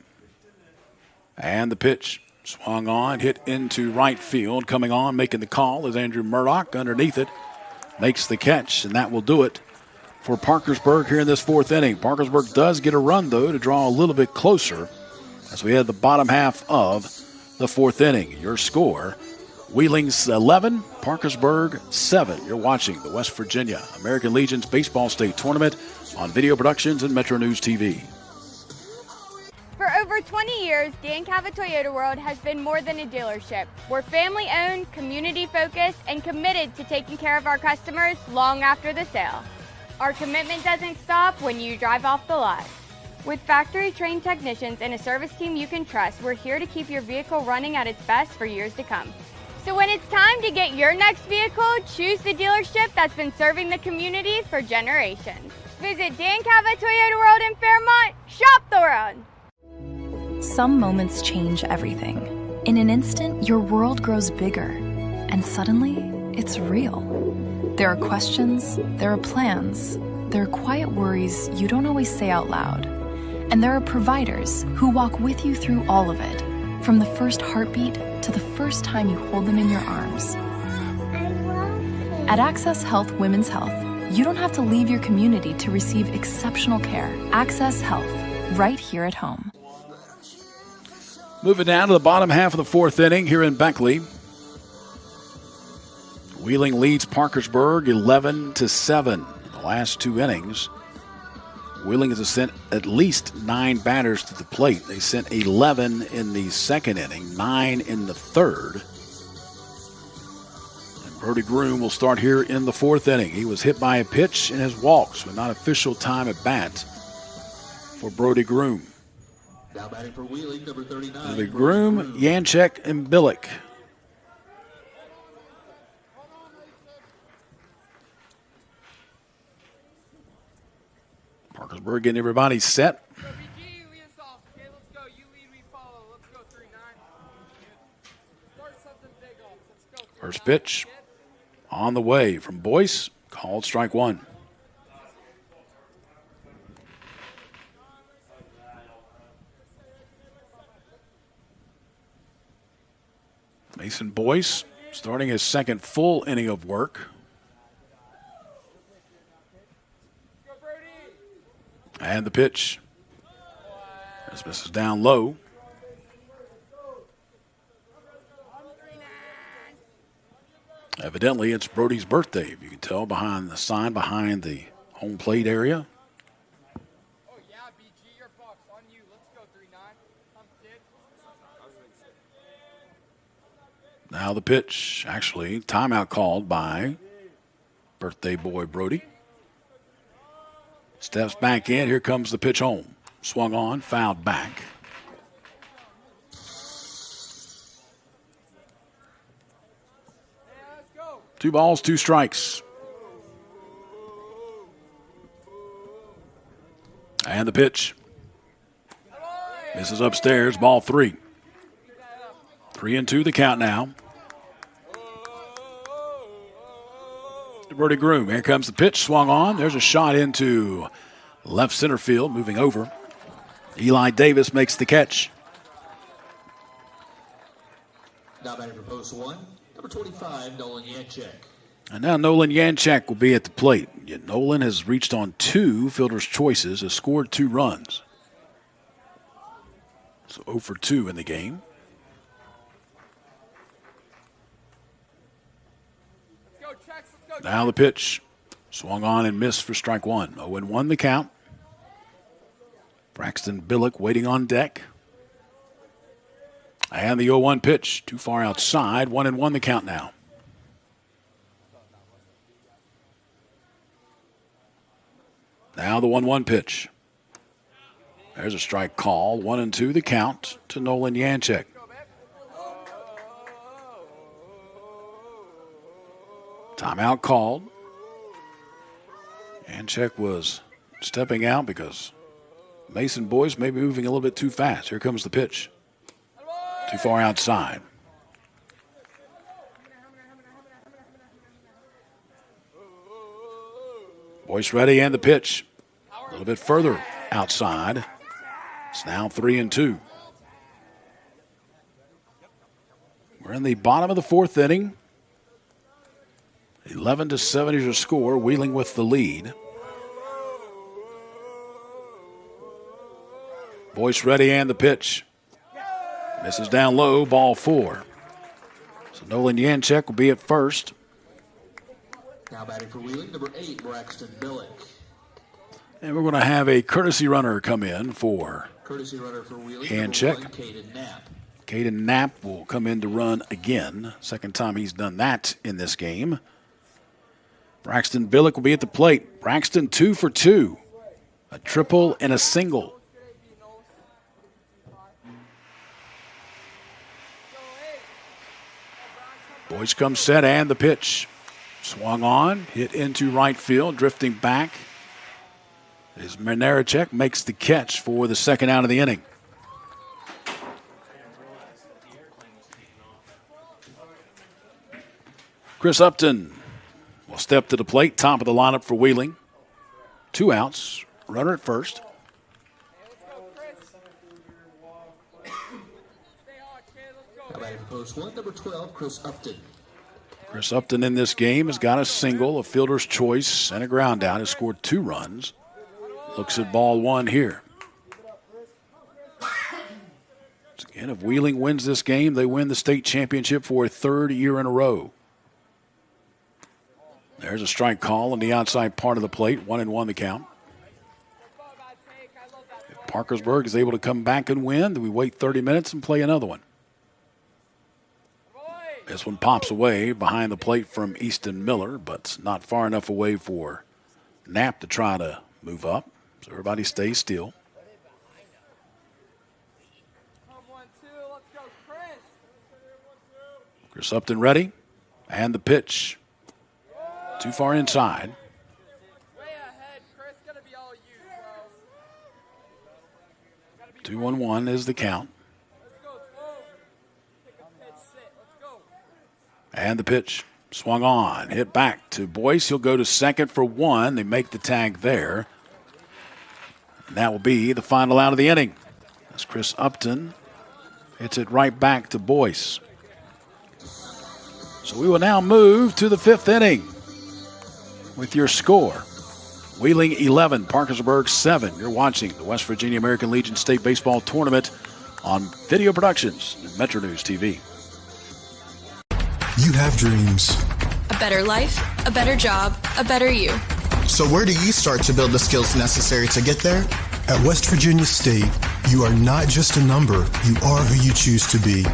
And the pitch swung on, hit into right field. Coming on, making the call is Andrew Murdoch. Underneath it, makes the catch, and that will do it for Parkersburg here in this 4th inning. Parkersburg does get a run, though, to draw a little bit closer as we head the bottom half of the 4th inning. Your score, Wheeling's 11, Parkersburg 7. You're watching the West Virginia American Legion's Baseball State Tournament on Video Productions and Metro News TV. For over For 20 years, Dan Cava Toyota World has been more than a dealership. We're family-owned, community-focused, and committed to taking care of our customers long after the sale. Our commitment doesn't stop when you drive off the lot. With factory-trained technicians and a service team you can trust, we're here to keep your vehicle running at its best for years to come. So when it's time to get your next vehicle, choose the dealership that's been serving the community for generations. Visit Dan Cava Toyota World in Fairmont. Shop the world. Some moments change everything. In an instant, your world grows bigger, and suddenly, it's real. There are questions, there are plans, there are quiet worries you don't always say out loud. And there are providers who walk with you through all of it, from the first heartbeat to the first time you hold them in your arms. At Access Health Women's Health, you don't have to leave your community to receive exceptional care. Access Health, right here at home. Moving down to the bottom half of the fourth inning here in Beckley. Wheeling leads Parkersburg 11-7. The last two innings, Wheeling has sent at least 9 batters to the plate. They sent 11 in the second inning, 9 in the third. And Brody Groom will start here in the fourth inning. He was hit by a pitch and has walked, so not official time at bat for Brody Groom. Now batting for Wheeling, number 39. The Groom, Yanchek, and Billick. Parkersburg getting everybody set. First pitch on the way from Boyce, called strike one. Mason Boyce starting his second full inning of work. And the pitch. This is down low. Evidently, it's Brody's birthday, if you can tell, behind the sign behind the home plate area. Now the pitch, actually, timeout called by birthday boy Brody. Steps back in, here comes the pitch home. Swung on, fouled back. Two balls, two strikes. And the pitch. Misses upstairs, ball 3. 3-2 the count now. Brody Groom, here comes the pitch, swung on. There's a shot into left center field, moving over. Eli Davis makes the catch. Now batting for post 1, number 25, Nolan Yanchek. And now Nolan Yanchek will be at the plate. Yet Nolan has reached on 2 fielder's choices, has scored 2 runs. So 0 for 2 in the game. Now the pitch. Swung on and missed for strike 1. 0-1 the count. Braxton Billick waiting on deck. And the 0-1 pitch. Too far outside. 1-1 the count now. Now the 1-1 pitch. There's a strike call. 1-2 the count to Nolan Yanchek. Timeout called. Yanchek was stepping out because Mason Boyce may be moving a little bit too fast. Here comes the pitch. Too far outside. Boyce ready and the pitch. A little bit further outside. It's now 3-2. We're in the bottom of the fourth inning. 11-7 is your score. Wheeling with the lead. Boyce ready and the pitch. Misses down low, ball 4. So Nolan Yanchek will be at first. Now batting for Wheeling, number 8, Braxton Billick. And we're going to have a courtesy runner come in for Courtesy runner for Wheeling. And check. Caden Knapp. Caden Knapp will come in to run again. Second time he's done that in this game. Braxton Billick will be at the plate. Braxton 2 for 2. A triple and a single. Boyce comes set and the pitch. Swung on, hit into right field, drifting back. As Manarachek makes the catch for the second out of the inning. Chris Upton will step to the plate, top of the lineup for Wheeling. 2 outs, runner at first. Post 1, number 12, Chris Upton. Chris Upton in this game has got a single, a fielder's choice, and a ground out. Has scored 2 runs. Looks at ball 1 here. Again, if Wheeling wins this game, they win the state championship for a 3rd year in a row. There's a strike call on the outside part of the plate. 1-1 the count. If Parkersburg is able to come back and win, then we wait 30 minutes and play another one. This one pops away behind the plate from Easton Miller, but not far enough away for Knapp to try to move up. So everybody stays still. Chris Upton ready. And the pitch. Too far inside. 2-1-1 is the count. And the pitch swung on, hit back to Boyce. He'll go to second for 1. They make the tag there. And that will be the final out of the inning. As Chris Upton hits it right back to Boyce. So we will now move to the 5th inning with your score. Wheeling 11, Parkersburg 7. You're watching the West Virginia American Legion State Baseball Tournament on Video Productions and Metro News TV. You have dreams. A better life, a better job, a better you. So where do you start to build the skills necessary to get there? At West Virginia State, you are not just a number, you are who you choose to be.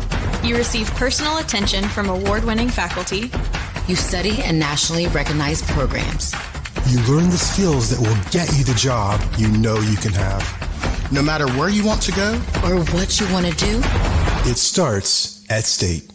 You receive personal attention from award-winning faculty. You study in nationally recognized programs. You learn the skills that will get you the job you know you can have. No matter where you want to go or what you want to do, it starts at State.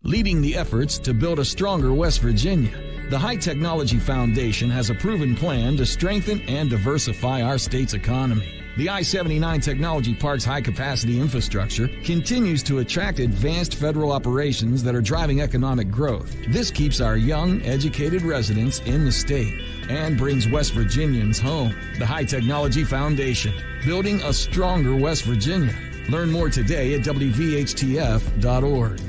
Leading the efforts to build a stronger West Virginia, the High Technology Foundation has a proven plan to strengthen and diversify our state's economy. The I-79 Technology Park's high-capacity infrastructure continues to attract advanced federal operations that are driving economic growth. This keeps our young, educated residents in the state and brings West Virginians home. The High Technology Foundation, building a stronger West Virginia. Learn more today at WVHTF.org.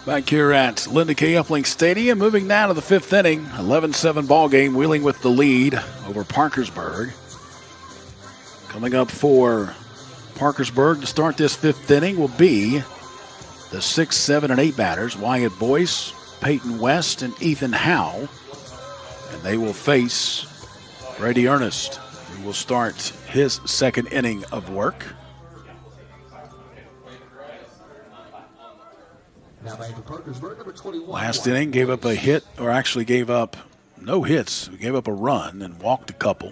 Back here at Linda K. Epling Stadium, moving now to the 5th inning. 11-7 ball game, Wheeling with the lead over Parkersburg. Coming up for Parkersburg to start this 5th inning will be the 6, 7, and 8 batters, Wyatt Boyce, Peyton West, and Ethan Howe. And they will face Brady Ernest, who will start his 2nd inning of work. Last inning gave up a hit, or actually gave up no hits. We gave up a run and walked a couple.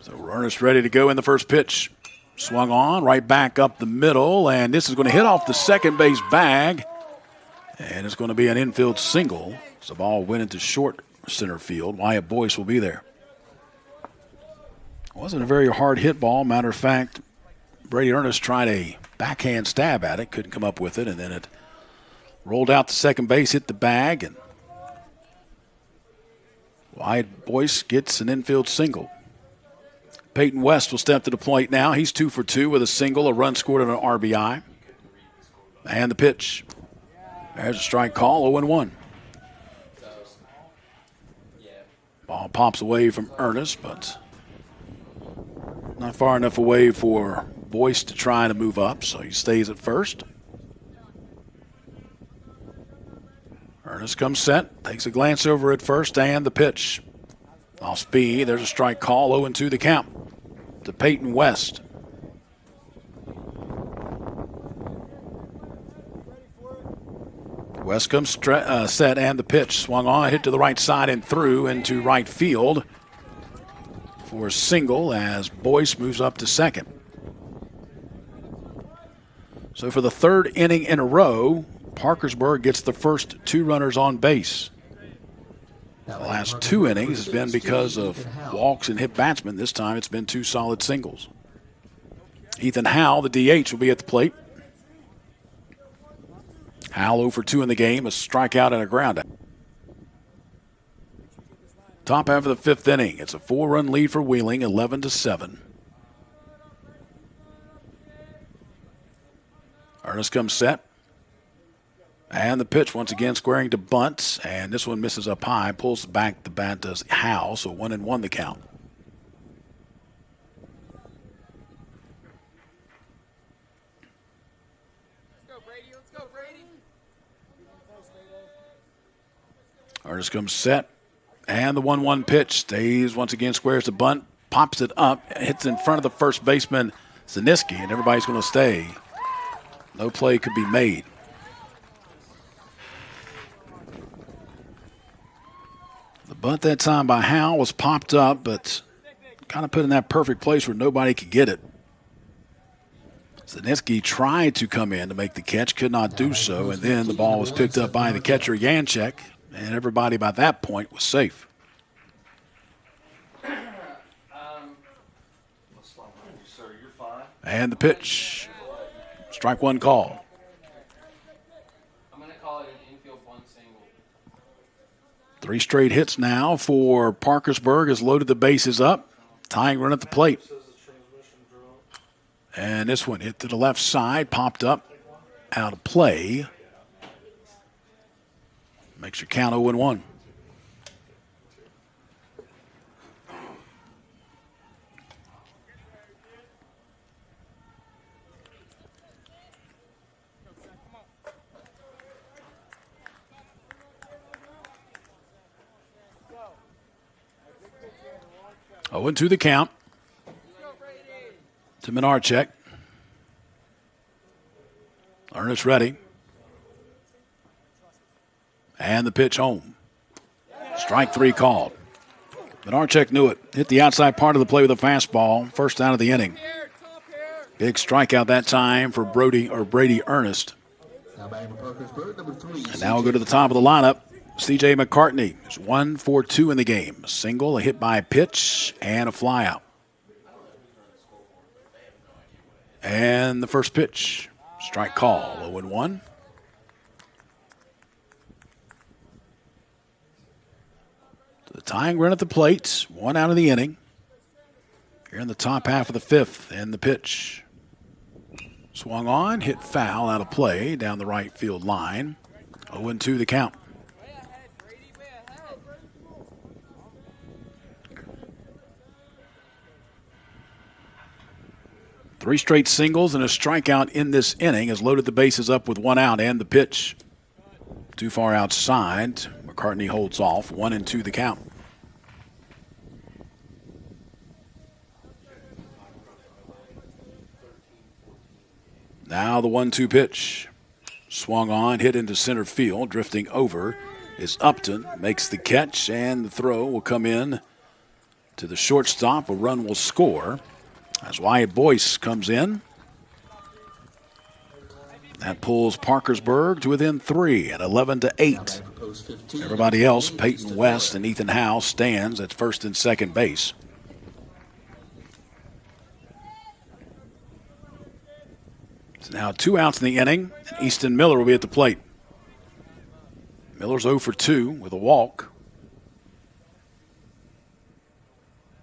So Ernest ready to go in the first pitch. Swung on, right back up the middle, and this is going to hit off the second base bag. And it's going to be an infield single. So the ball went into short center field. Wyatt Boyce will be there. It wasn't a very hard hit ball. Matter of fact, Brady Ernest tried a backhand stab at it, couldn't come up with it, and then it rolled out to second base, hit the bag, and Wyatt Boyce gets an infield single. Peyton West will step to the plate now. He's 2 for 2 with a single, a run scored, and an RBI. And the pitch. There's a strike call, 0-1. Ball pops away from Ernest, but not far enough away for Boyce to try to move up, so he stays at first. Ernest comes set, takes a glance over at first, and the pitch. Off speed, there's a strike call, 0-2 the count to Peyton West. West comes set, and the pitch swung on, hit to the right side and through into right field for a single as Boyce moves up to second. So for the third inning in a row, Parkersburg gets the first 2 runners on base. The last 2 innings has been because of walks and hit batsmen. This time it's been 2 solid singles. Ethan Howell, the DH, will be at the plate. Howell 0-for-2 in the game, a strikeout and a groundout. Top half of the 5th inning. It's a 4-run lead for Wheeling, 11-7. Ernest comes set. And the pitch once again squaring to bunt. And this one misses up high. Pulls back the bat does Howell. So 1-1 the count. Ernest comes set. And the 1-1 pitch stays once again, squares to bunt. Pops it up. Hits in front of the first baseman, Zaniski. And everybody's going to stay. No play could be made. The bunt that time by Howell was popped up, but kind of put in that perfect place where nobody could get it. Zaniski tried to come in to make the catch, could not do so, and then the ball was picked up by the catcher, Janchek, and everybody by that point was safe. And the pitch. Strike 1 call. I'm going to call it an infield bunt single. 3 straight hits now for Parkersburg has loaded the bases up. Tying run at the plate. And this one hit to the left side, popped up, out of play. Makes your count 0-1. Oh, and 2 the count to Minarchek. Ernest ready. And the pitch home. Strike 3 called. Minarchek knew it. Hit the outside part of the play with a fastball. First out of the inning. Big strikeout that time for Brady Ernest. And now we'll go to the top of the lineup. C.J. McCartney is 1 for 2 in the game. A single, a hit by pitch, and a flyout. And the first pitch. Strike call, 0-1. The tying run at the plate, 1 out of the inning. Here in the top half of the 5th, and the pitch. Swung on, hit foul, out of play, down the right field line. 0-2 the count. Three straight singles and a strikeout in this inning has loaded the bases up with 1 out, and the pitch. Too far outside. McCartney holds off. 1-2 the count. Now the 1-2 pitch. Swung on, hit into center field. Drifting over is Upton. Makes the catch, and the throw will come in to the shortstop. A run will score as Wyatt Boyce comes in. That pulls Parkersburg to within 3 at 11-8. Everybody else, Peyton West and Ethan Howell, stands at first and second base. So now 2 outs in the inning, and Easton Miller will be at the plate. Miller's 0 for 2 with a walk.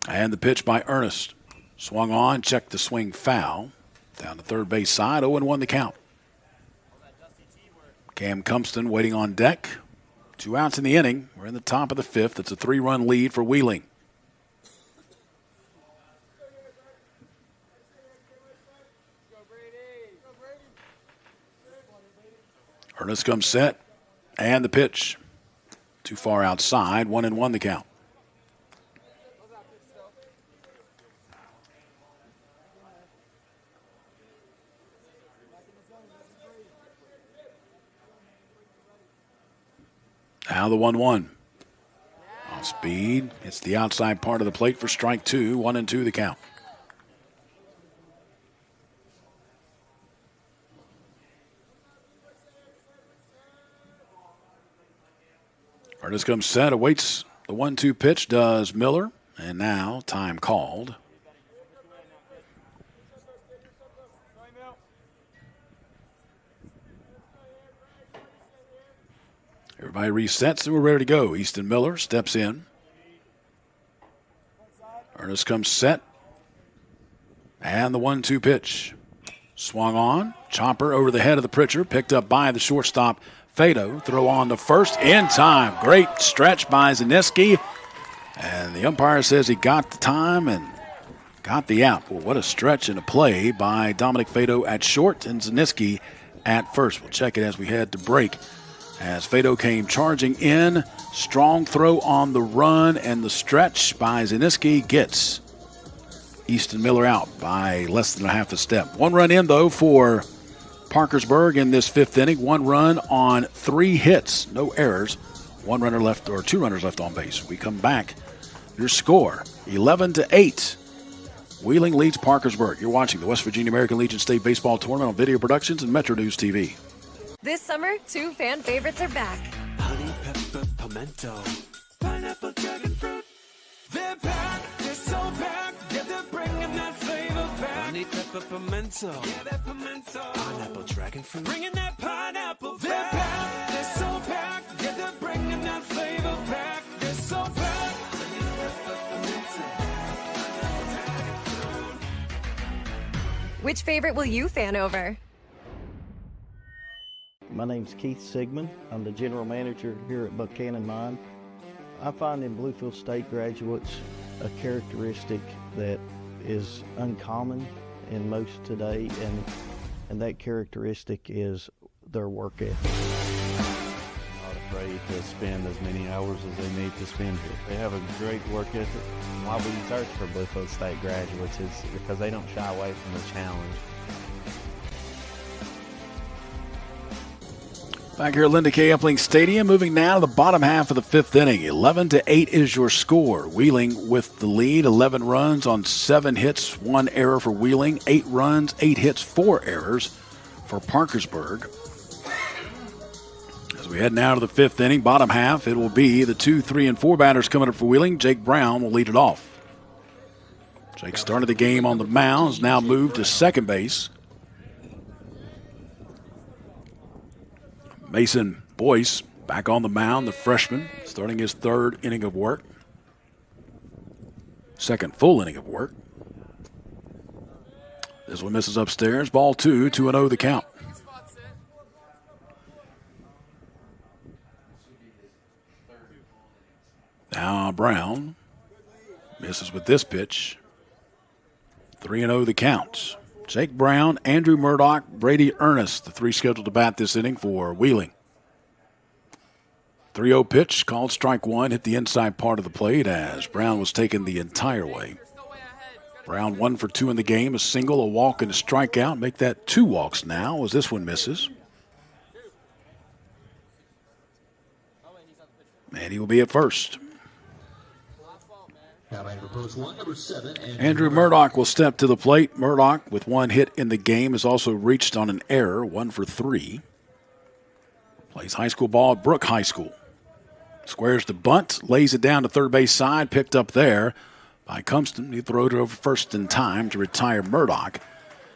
And the pitch by Ernest. Swung on, checked the swing foul. Down the third base side, 0-1 the count. Cam Cumpston waiting on deck. 2 outs in the inning. We're in the top of the 5th. It's a 3-run lead for Wheeling. Ernest comes set. And the pitch. Too far outside, 1-1 the count. Now the 1-1. Off speed. It's the outside part of the plate for strike 2. 1-2 the count. Ernest comes set, awaits the 1-2 pitch, does Miller. And now time called. Everybody resets and we're ready to go. Easton Miller steps in. Ernest comes set. And the 1-2 pitch. Swung on. Chopper over the head of the pitcher. Picked up by the shortstop, Fado. Throw on to first in time. Great stretch by Zaniski. And the umpire says he got the time and got the out. Well, what a stretch and a play by Dominic Fado at short and Zaniski at first. We'll check it as we head to break. As Fado came charging in, strong throw on the run, and the stretch by Zaniski gets Easton Miller out by less than a half a step. 1 run in, though, for Parkersburg in this 5th inning. 1 run on 3 hits, no errors. 1 runner left, or 2 runners left on base. We come back. Your score, 11-8. Wheeling leads Parkersburg. You're watching the West Virginia American Legion State Baseball Tournament on Video Productions and Metro News TV. This summer, 2 fan favorites are back. Honey pepper pimento, pineapple dragon fruit. They're packed, they're so packed, yeah, they're bringing that flavor back. Honey pepper pimento, yeah, that pimento. Pineapple dragon fruit, bringing that pineapple back. They're packed, they're so packed, yeah, they're bringing that flavor back. They're so packed. Honey pepper pimento. Which favorite will you fan over? My name's Keith Sigmund. I'm the general manager here at Buchanan Mine. I find in Bluefield State graduates a characteristic that is uncommon in most today, and that characteristic is their work ethic. Not afraid to spend as many hours as they need to spend here. They have a great work ethic. Why we search for Bluefield State graduates is because they don't shy away from the challenge. Back here at Linda K. Epling Stadium, moving now to the bottom half of the 5th inning. 11-8 is your score. Wheeling with the lead, 11 runs on 7 hits, 1 error for Wheeling, 8 runs, 8 hits, 4 errors for Parkersburg. As we head now to the 5th inning, bottom half, it will be the 2, 3, and 4 batters coming up for Wheeling. Jake Brown will lead it off. Jake started the game on the mound, has now moved to second base. Mason Boyce back on the mound, the freshman, starting his 3rd inning of work. 2nd full inning of work. This one misses upstairs. Ball 2, 2-0 the count. Now Brown misses with this pitch. 3-0 the count. Jake Brown, Andrew Murdoch, Brady Ernest, the 3 scheduled to bat this inning for Wheeling. 3-0 pitch, called strike 1, hit the inside part of the plate as Brown was taken the entire way. Brown 1 for 2 in the game, a single, a walk, and a strikeout. Make that 2 walks now as this one misses. And he will be at first. Andrew Murdoch will step to the plate. Murdoch, with 1 hit in the game, has also reached on an error, 1 for 3. Plays high school ball at Brooke High School. Squares the bunt, lays it down to third base side, picked up there by Cumston. He throws it over first in time to retire Murdoch.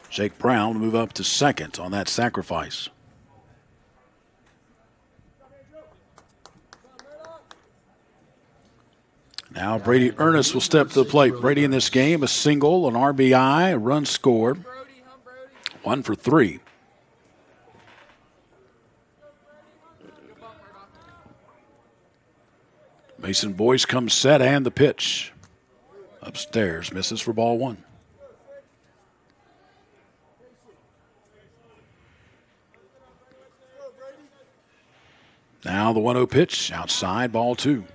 Jake Brown will move up to second on that sacrifice. Now Brady Ernest will step to the plate. Brady in this game, a single, an RBI, a run scored. 1 for 3. Mason Boyce comes set and the pitch. Upstairs, misses for ball 1. Now the 1-0 pitch, outside, ball 2.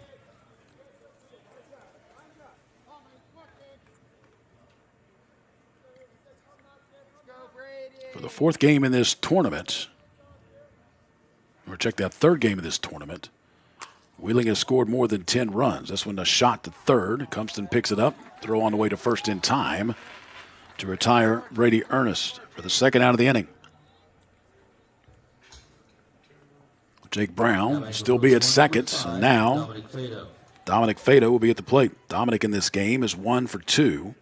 For the 4th game in this tournament, or check that 3rd game of this tournament, Wheeling has scored more than 10 runs. This one a shot to third. Cumston picks it up. Throw on the way to first in time to retire Brady Ernest for the second out of the inning. Jake Brown will still be at second. And now Dominic Fado will be at the plate. Dominic in this game is 1 for 2.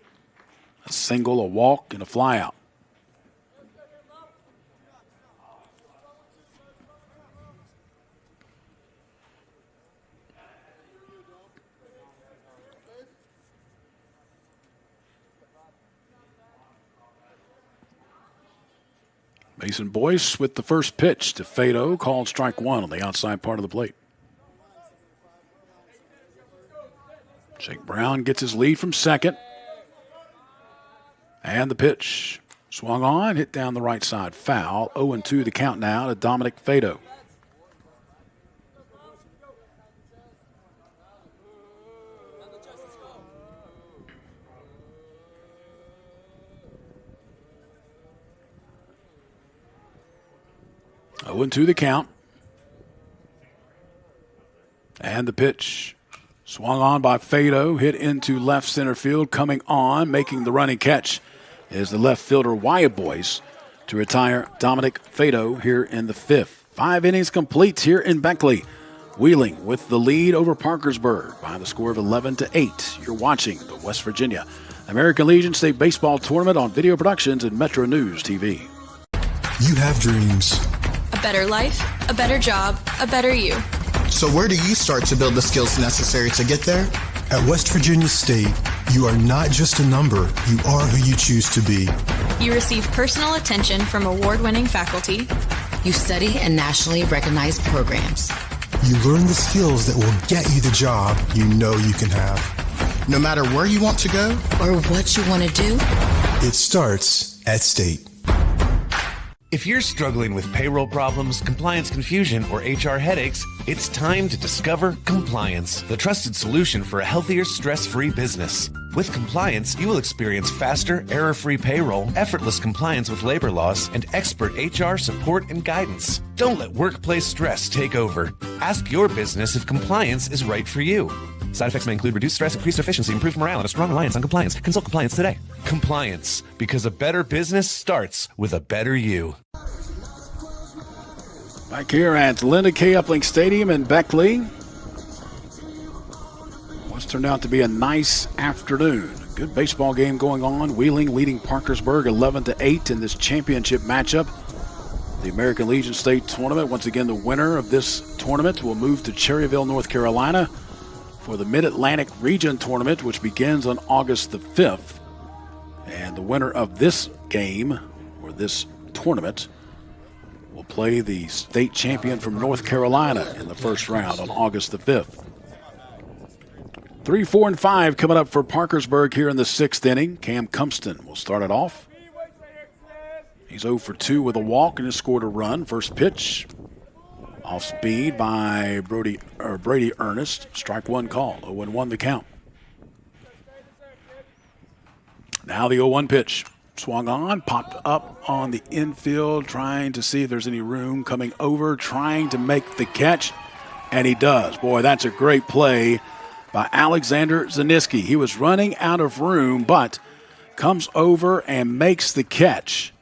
A single, a walk, and a flyout. Mason Boyce with the first pitch to Fado, called strike one on the outside part of the plate. Jake Brown gets his lead from second. And the pitch swung on, hit down the right side, foul. 0-2 the count now to Dominic Fado. To the count. And the pitch swung on by Fado, hit into left center field. Coming on, making the running catch is the left fielder Wyatt Boyce to retire Dominic Fado here in the fifth. 5 innings complete here in Beckley. Wheeling with the lead over Parkersburg by the score of 11-8. You're watching the West Virginia American Legion State Baseball Tournament on Video Productions and Metro News TV. You have dreams. A better life, a better job, a better you. So where do you start to build the skills necessary to get there? At West Virginia State, you are not just a number, you are who you choose to be. You receive personal attention from award-winning faculty. You study in nationally recognized programs. You learn the skills that will get you the job you know you can have. No matter where you want to go or what you want to do, it starts at State. If you're struggling with payroll problems, compliance confusion, or HR headaches, it's time to discover Compliance, the trusted solution for a healthier, stress-free business. With Compliance, you will experience faster, error-free payroll, effortless compliance with labor laws, and expert HR support and guidance. Don't let workplace stress take over. Ask your business if compliance is right for you. Side effects may include reduced stress, increased efficiency, improved morale, and a strong reliance on compliance. Consult Compliance today. Compliance, because a better business starts with a better you. Back here at Linda K. Upling Stadium in Beckley. What's turned out to be a nice afternoon. Good baseball game going on. Wheeling leading Parkersburg 11-8 in this championship matchup. The American Legion State Tournament. Once again, the winner of this tournament will move to Cherryville, North Carolina for the Mid-Atlantic Region Tournament, which begins on August the 5th. And the winner of this game, or this tournament, will play the state champion from North Carolina in the first round on August the 5th. 3, 4, and 5 coming up for Parkersburg here in the 6th inning. Cam Cumston will start it off. He's 0 for 2 with a walk and has scored a run. First pitch off speed by Brady Ernest. Strike one call. 0-1 the count. Now the 0-1 pitch. Swung on, popped up on the infield, trying to see if there's any room. Coming over, trying to make the catch, and he does. Boy, that's a great play by Alexander Zaniski. He was running out of room, but comes over and makes the catch.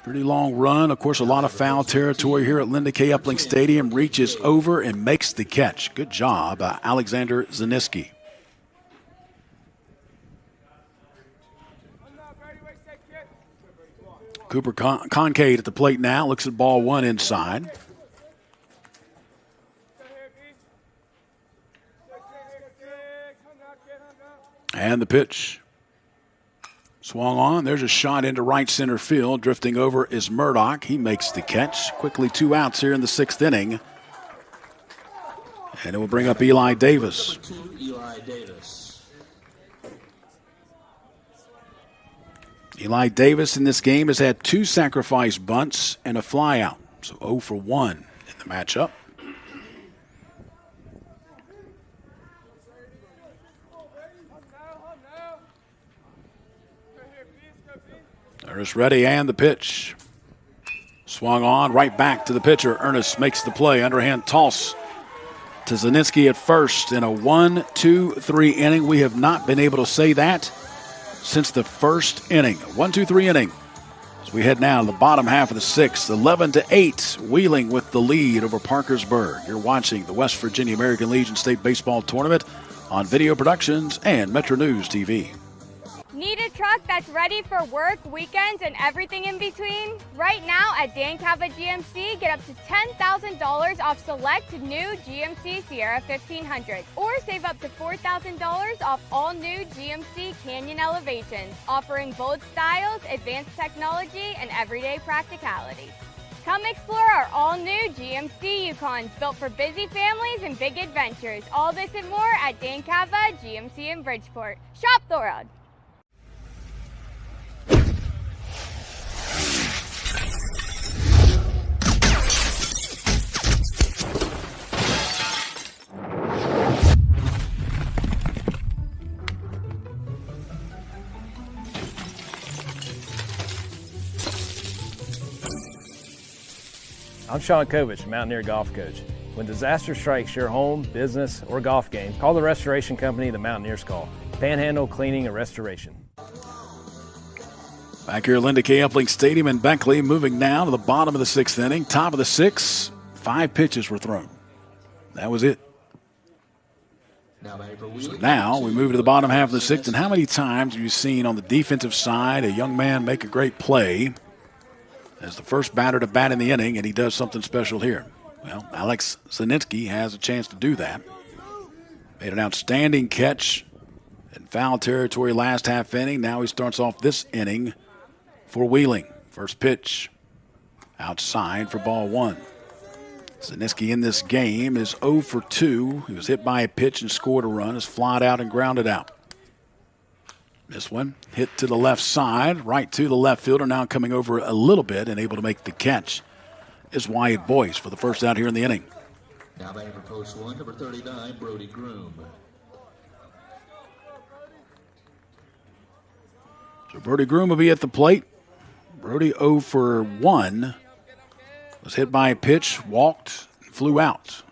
Pretty long run. Of course, a lot of foul territory here at Linda K. Upling Stadium. Reaches over and makes the catch. Good job by Alexander Zaniski. Cooper Concade at the plate now. Looks at ball one inside. And the pitch. Swung on. There's a shot into right center field. Drifting over is Murdoch. He makes the catch. Quickly 2 outs here in the 6th inning. And it will bring up Eli Davis. Eli Davis in this game has had 2 sacrifice bunts and a flyout. So 0 for 1 in the matchup. Ernest ready and the pitch. Swung on right back to the pitcher. Ernest makes the play. Underhand toss to Zielinski at first in a 1-2-3 inning. We have not been able to say that since the first inning. 1-2-3 inning. As we head now to the bottom half of the sixth, 11-8, Wheeling with the lead over Parkersburg. You're watching the West Virginia American Legion State Baseball Tournament on Video Productions and Metro News TV. Need a truck that's ready for work, weekends, and everything in between? Right now at Dan Cava GMC, get up to $10,000 off select new GMC Sierra 1500, or save up to $4,000 off all new GMC Canyon Elevations, offering bold styles, advanced technology, and everyday practicality. Come explore our all-new GMC Yukons, built for busy families and big adventures. All this and more at Dan Cava GMC in Bridgeport. Shop the road. I'm Sean Kovich, Mountaineer Golf Coach. When disaster strikes your home, business, or golf game, call the restoration company the Mountaineers call. Panhandle Cleaning and Restoration. Back here at Linda K. Epling Stadium in Beckley, moving now to the bottom of the sixth inning. Top of the sixth, 5 pitches were thrown. That was it. So now we move to the bottom half of the sixth, and how many times have you seen on the defensive side a young man make a great play as the first batter to bat in the inning, and he does something special here? Well, Alex Zielinski has a chance to do that. Made an outstanding catch in foul territory last half inning. Now he starts off this inning for Wheeling. First pitch outside for ball 1. Zielinski in this game is 0 for 2. He was hit by a pitch and scored a run, is flied out and grounded out. This one hit to the left side, right to the left fielder, now coming over a little bit and able to make the catch is Wyatt Boyce for the first out here in the inning. Now batting for post 1, number 39, Brody Groom. So Brody Groom will be at the plate. Brody 0 for 1. Was hit by a pitch, walked, and flew out.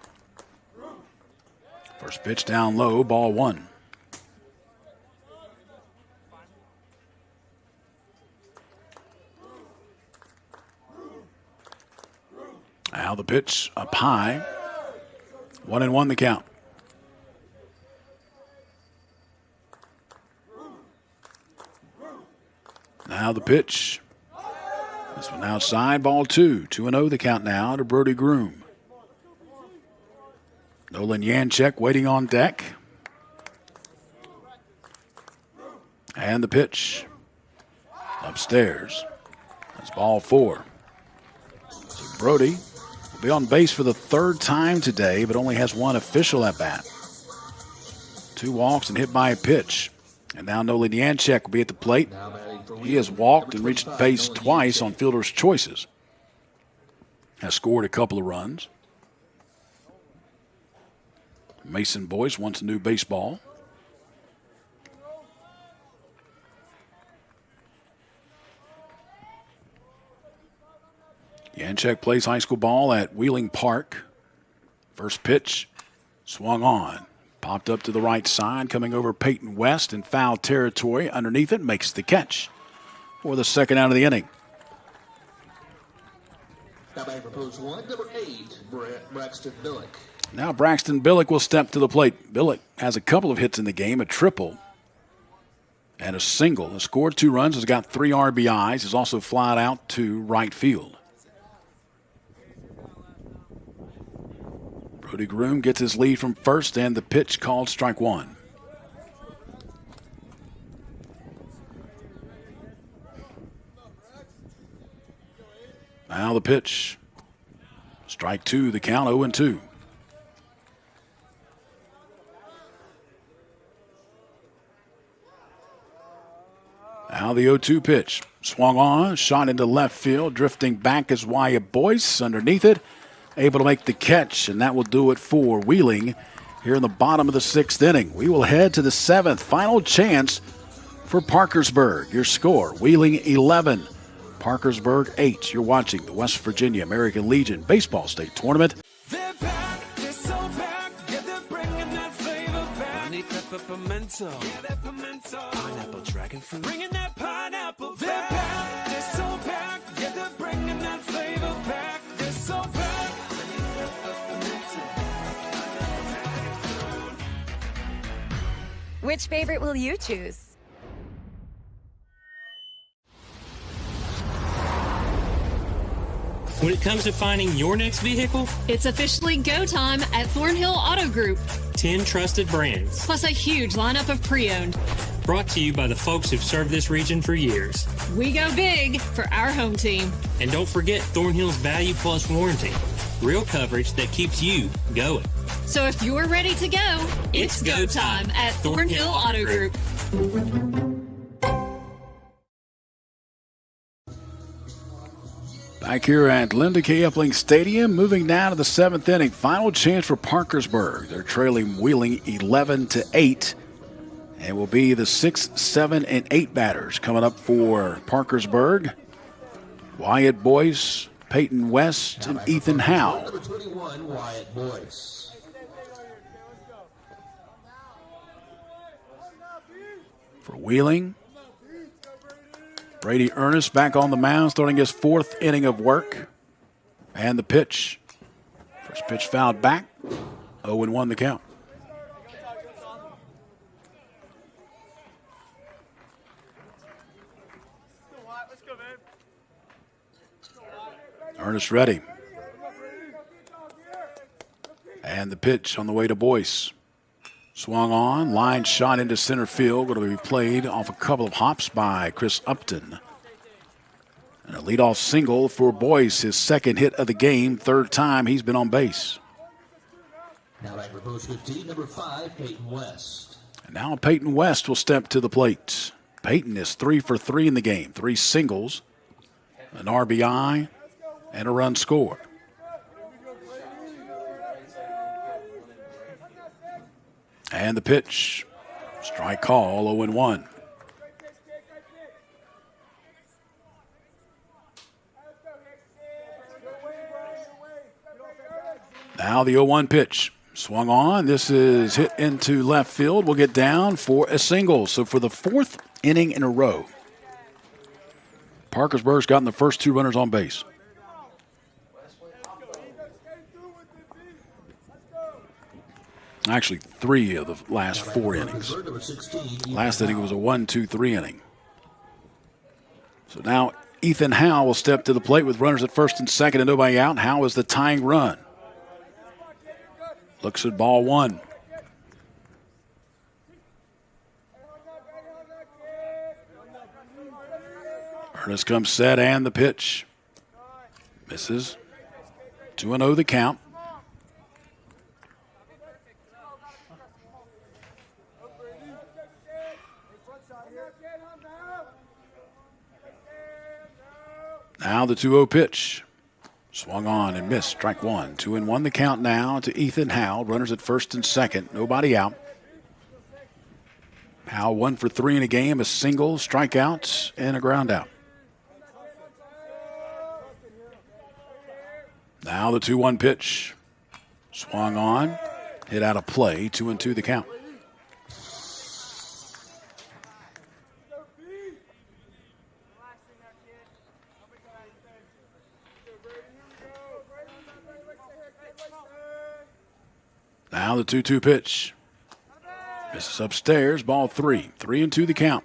First pitch down low, ball 1. Now the pitch up high. 1-1 the count. Now the pitch. This one outside, ball 2. 2-0 the count now to Brody Groom. Nolan Janchek waiting on deck. And the pitch upstairs. That's ball 4. So Brody will be on base for the 3rd time today, but only has 1 official at bat. 2 walks and hit by a pitch. And now Nolan Janchek will be at the plate. He has walked and reached base twice on fielder's choices. Has scored a couple of runs. Mason Boyce wants a new baseball. Janchek plays high school ball at Wheeling Park. First pitch, swung on. Popped up to the right side, coming over Peyton West in foul territory. Underneath it, makes the catch for the second out of the inning. Now batting for post 1, number 8, Braxton Billick. Now Braxton Billick will step to the plate. Billick has a couple of hits in the game, a triple and a single. Has scored 2 runs, has got 3 RBIs, is also flied out to right field. Brody Groom gets his lead from first, and the pitch called strike 1. Now the pitch. Strike 2, the count 0-2. Now the 0-2 pitch. Swung on, shot into left field, drifting back is Wyatt Boyce. Underneath it, able to make the catch, and that will do it for Wheeling here in the bottom of the 6th inning. We will head to the 7th, final chance for Parkersburg. Your score, Wheeling 11, Parkersburg 8. You're watching the West Virginia American Legion Baseball State Tournament. They're packed, they're so packed, that peppermint. Yeah, that pimento. Pineapple dragon fruit. Bringing that pineapple back. They're packed, they're so packed. Yeah, they're bringing that flavor back. They're so packed. Which favorite will you choose? When it comes to finding your next vehicle, It's officially go time at Thornhill Auto Group. 10 trusted brands. Plus a huge lineup of pre-owned. Brought to you by the folks who've served this region for years. We go big for our home team. And don't forget Thornhill's Value Plus warranty. Real coverage that keeps you going. So if you're ready to go, it's go time at Thornhill Auto Group. Back here at Linda K. Epling Stadium, moving now to the 7th inning. Final chance for Parkersburg. They're trailing Wheeling 11-8. And will be the 6, 7, and 8 batters coming up for Parkersburg. Wyatt Boyce, Peyton West, and Ethan Howe. Number 21, Wyatt Boyce. For Wheeling, Brady Ernest back on the mound, starting his 4th inning of work. And the pitch. First pitch fouled back. 0-1 the count. Ernest ready. And the pitch on the way to Boyce. Swung on, line shot into center field. Going to be played off a couple of hops by Chris Upton. And a leadoff single for Boyce, his 2nd hit of the game, 3rd time he's been on base. Now back for post 15, number 5, Peyton West. And now Peyton West will step to the plate. Peyton is 3 for 3 in the game, 3 singles, an RBI, and a run scored. And the pitch. Strike call, 0-1. Now the 0-1 pitch. Swung on. This is hit into left field. Will get down for a single. So for the 4th inning in a row, Parkersburg's gotten the first 2 runners on base. Actually, 3 of the last 4 innings. Last inning was a 1-2-3 inning. So now Ethan Howe will step to the plate with runners at 1st and 2nd and nobody out. Howe is the tying run. Looks at ball 1. Ernest comes set and the pitch. Misses. 2-0 the count. Now the 2-0 pitch. Swung on and missed. Strike 1. 2-1 the count now to Ethan Howe. Runners at 1st and 2nd. Nobody out. Howe 1 for 3 in a game. A single, strikeouts, and a ground out. Now the 2-1 pitch. Swung on. Hit out of play. 2-2 the count. Now the 2-2 pitch. Misses upstairs, ball 3. 3-2 the count.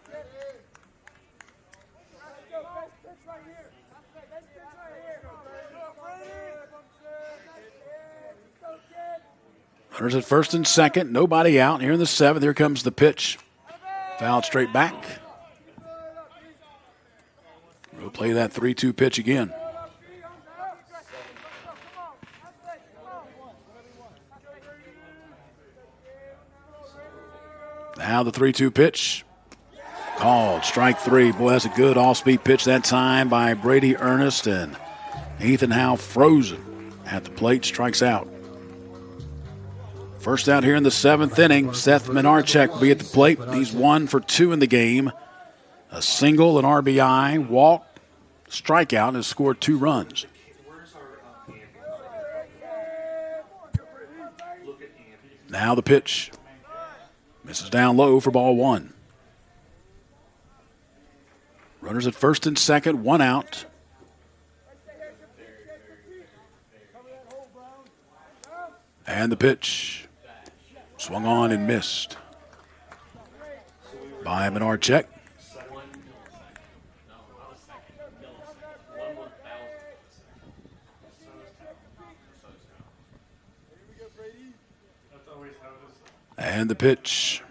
Runners at 1st and 2nd, nobody out. Here in the 7th, here comes the pitch. Fouled straight back. We'll play that 3-2 pitch again. Now the 3-2 pitch. Called. Strike 3. Boy, that's a good off-speed pitch that time by Brady Ernest. And Ethan Howe frozen at the plate. Strikes out. First out here in the 7th inning. Seth Minarchek will be at the plate. He's 1 for 2 in the game. A single, an RBI, walk, strikeout, and has scored 2 runs. Now the pitch. Misses down low for ball one. Runners at first and second, one out. And the pitch. Swung on and missed by Menard-Check. And the pitch.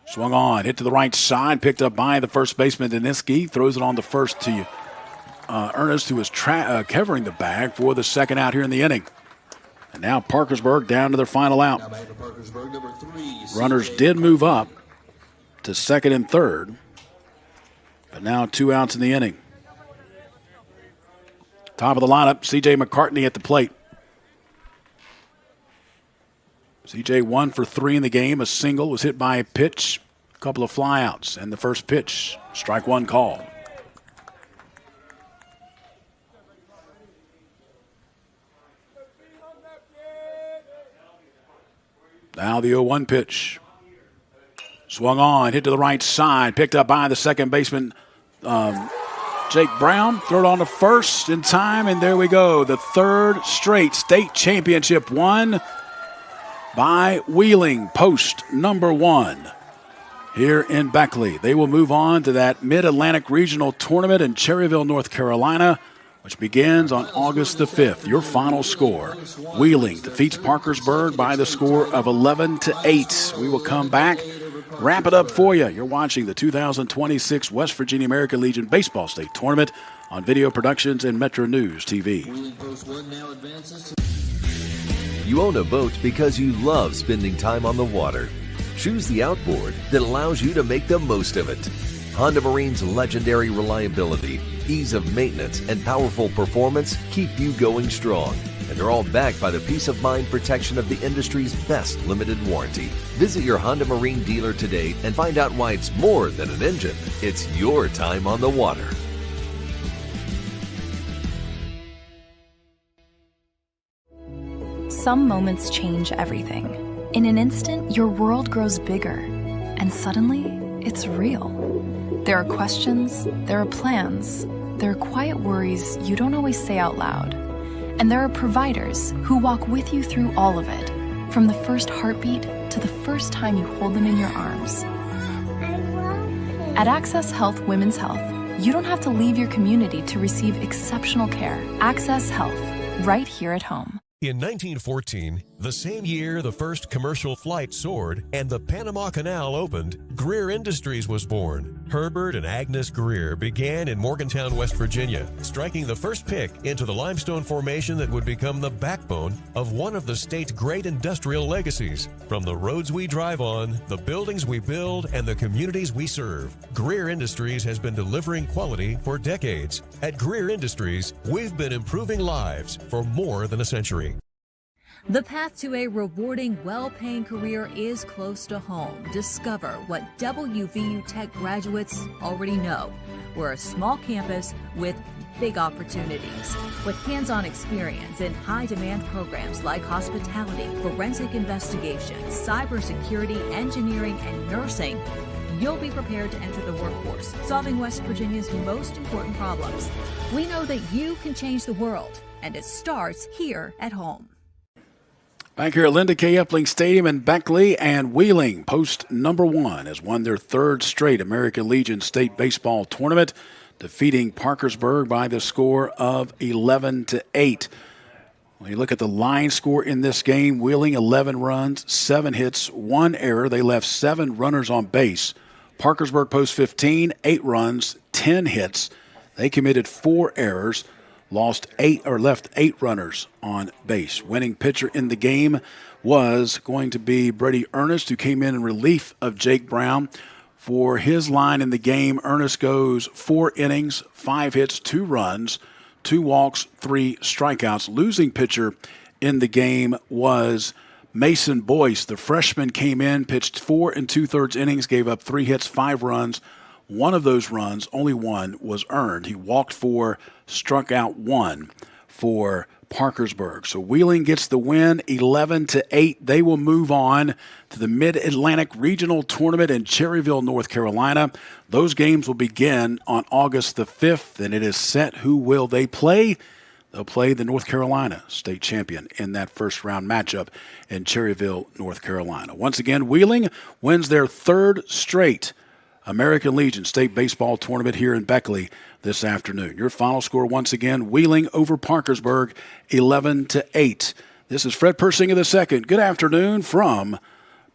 Swung on, hit to the right side, picked up by the first baseman, Daniski. Throws it on the first to Ernest, who is covering the bag for the second out here in the inning. And now Parkersburg down to their final out. Runners did move up to second and third, but now 2 outs in the inning. Top of the lineup, C.J. McCartney at the plate. C.J. 1 for 3 in the game. A single, was hit by a pitch, a couple of flyouts, and the first pitch, strike one called. Now the 0-1 pitch. Swung on, hit to the right side, picked up by the second baseman, Jake Brown. Throw it on to first in time, and there we go. The third straight state championship won by Wheeling, post number 1 here in Beckley. They will move on to that Mid-Atlantic Regional Tournament in Cherryville, North Carolina, which begins on August the 5th. Your final score, Wheeling defeats Parkersburg by the score of 11-8. We will come back, wrap it up for you. You're watching the 2026 West Virginia American Legion Baseball State Tournament on Video Productions and Metro News TV. You own a boat because you love spending time on the water. Choose the outboard that allows you to make the most of it. Honda Marine's legendary reliability, ease of maintenance, and powerful performance keep you going strong. And they're all backed by the peace of mind protection of the industry's best limited warranty. Visit your Honda Marine dealer today and find out why it's more than an engine. It's your time on the water. Some moments change everything. In an instant, your world grows bigger, and suddenly, it's real. There are questions, there are plans, there are quiet worries you don't always say out loud. And there are providers who walk with you through all of it, from the first heartbeat to the first time you hold them in your arms. At Access Health Women's Health, you don't have to leave your community to receive exceptional care. Access Health, right here at home. In 1914, the same year the first commercial flight soared and the Panama Canal opened, Greer Industries was born. Herbert and Agnes Greer began in Morgantown, West Virginia, striking the first pick into the limestone formation that would become the backbone of one of the state's great industrial legacies. From the roads we drive on, the buildings we build, and the communities we serve, Greer Industries has been delivering quality for decades. At Greer Industries, we've been improving lives for more than a century. The path to a rewarding, well-paying career is close to home. Discover what WVU Tech graduates already know. We're a small campus with big opportunities. With hands-on experience in high-demand programs like hospitality, forensic investigations, cybersecurity, engineering, and nursing, you'll be prepared to enter the workforce, solving West Virginia's most important problems. We know that you can change the world, and it starts here at home. Back here at Linda K. Epling Stadium in Beckley, and Wheeling, post number 1, has won their third straight American Legion State Baseball Tournament, defeating Parkersburg by the score of 11-8. When you look at the line score in this game, Wheeling 11 runs, 7 hits, 1 error. They left 7 runners on base. Parkersburg post 15, 8 runs, 10 hits. They committed 4 errors. Left 8 runners on base. Winning pitcher in the game was going to be Brady Ernest, who came in relief of Jake Brown. For his line in the game, Ernest goes 4 innings, 5 hits, 2 runs, 2 walks, 3 strikeouts. Losing pitcher in the game was Mason Boyce. The freshman came in, pitched 4 2/3 innings, gave up 3 hits, 5 runs. One of those runs, only one, was earned. He walked 4, struck out 1. for Parkersburg. So Wheeling gets the win 11-8. They will move on to the Mid-Atlantic Regional Tournament in Cherryville, North Carolina. Those games will begin on August the 5th, and it is set who will they play. They'll play the North Carolina state champion in that first-round matchup in Cherryville, North Carolina. Once again, Wheeling wins their third straight American Legion State Baseball Tournament here in Beckley this afternoon. Your final score, once again, Wheeling over Parkersburg, 11-8. This is Fred Persinger II. Good afternoon from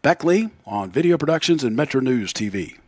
Beckley on Video Productions and Metro News TV.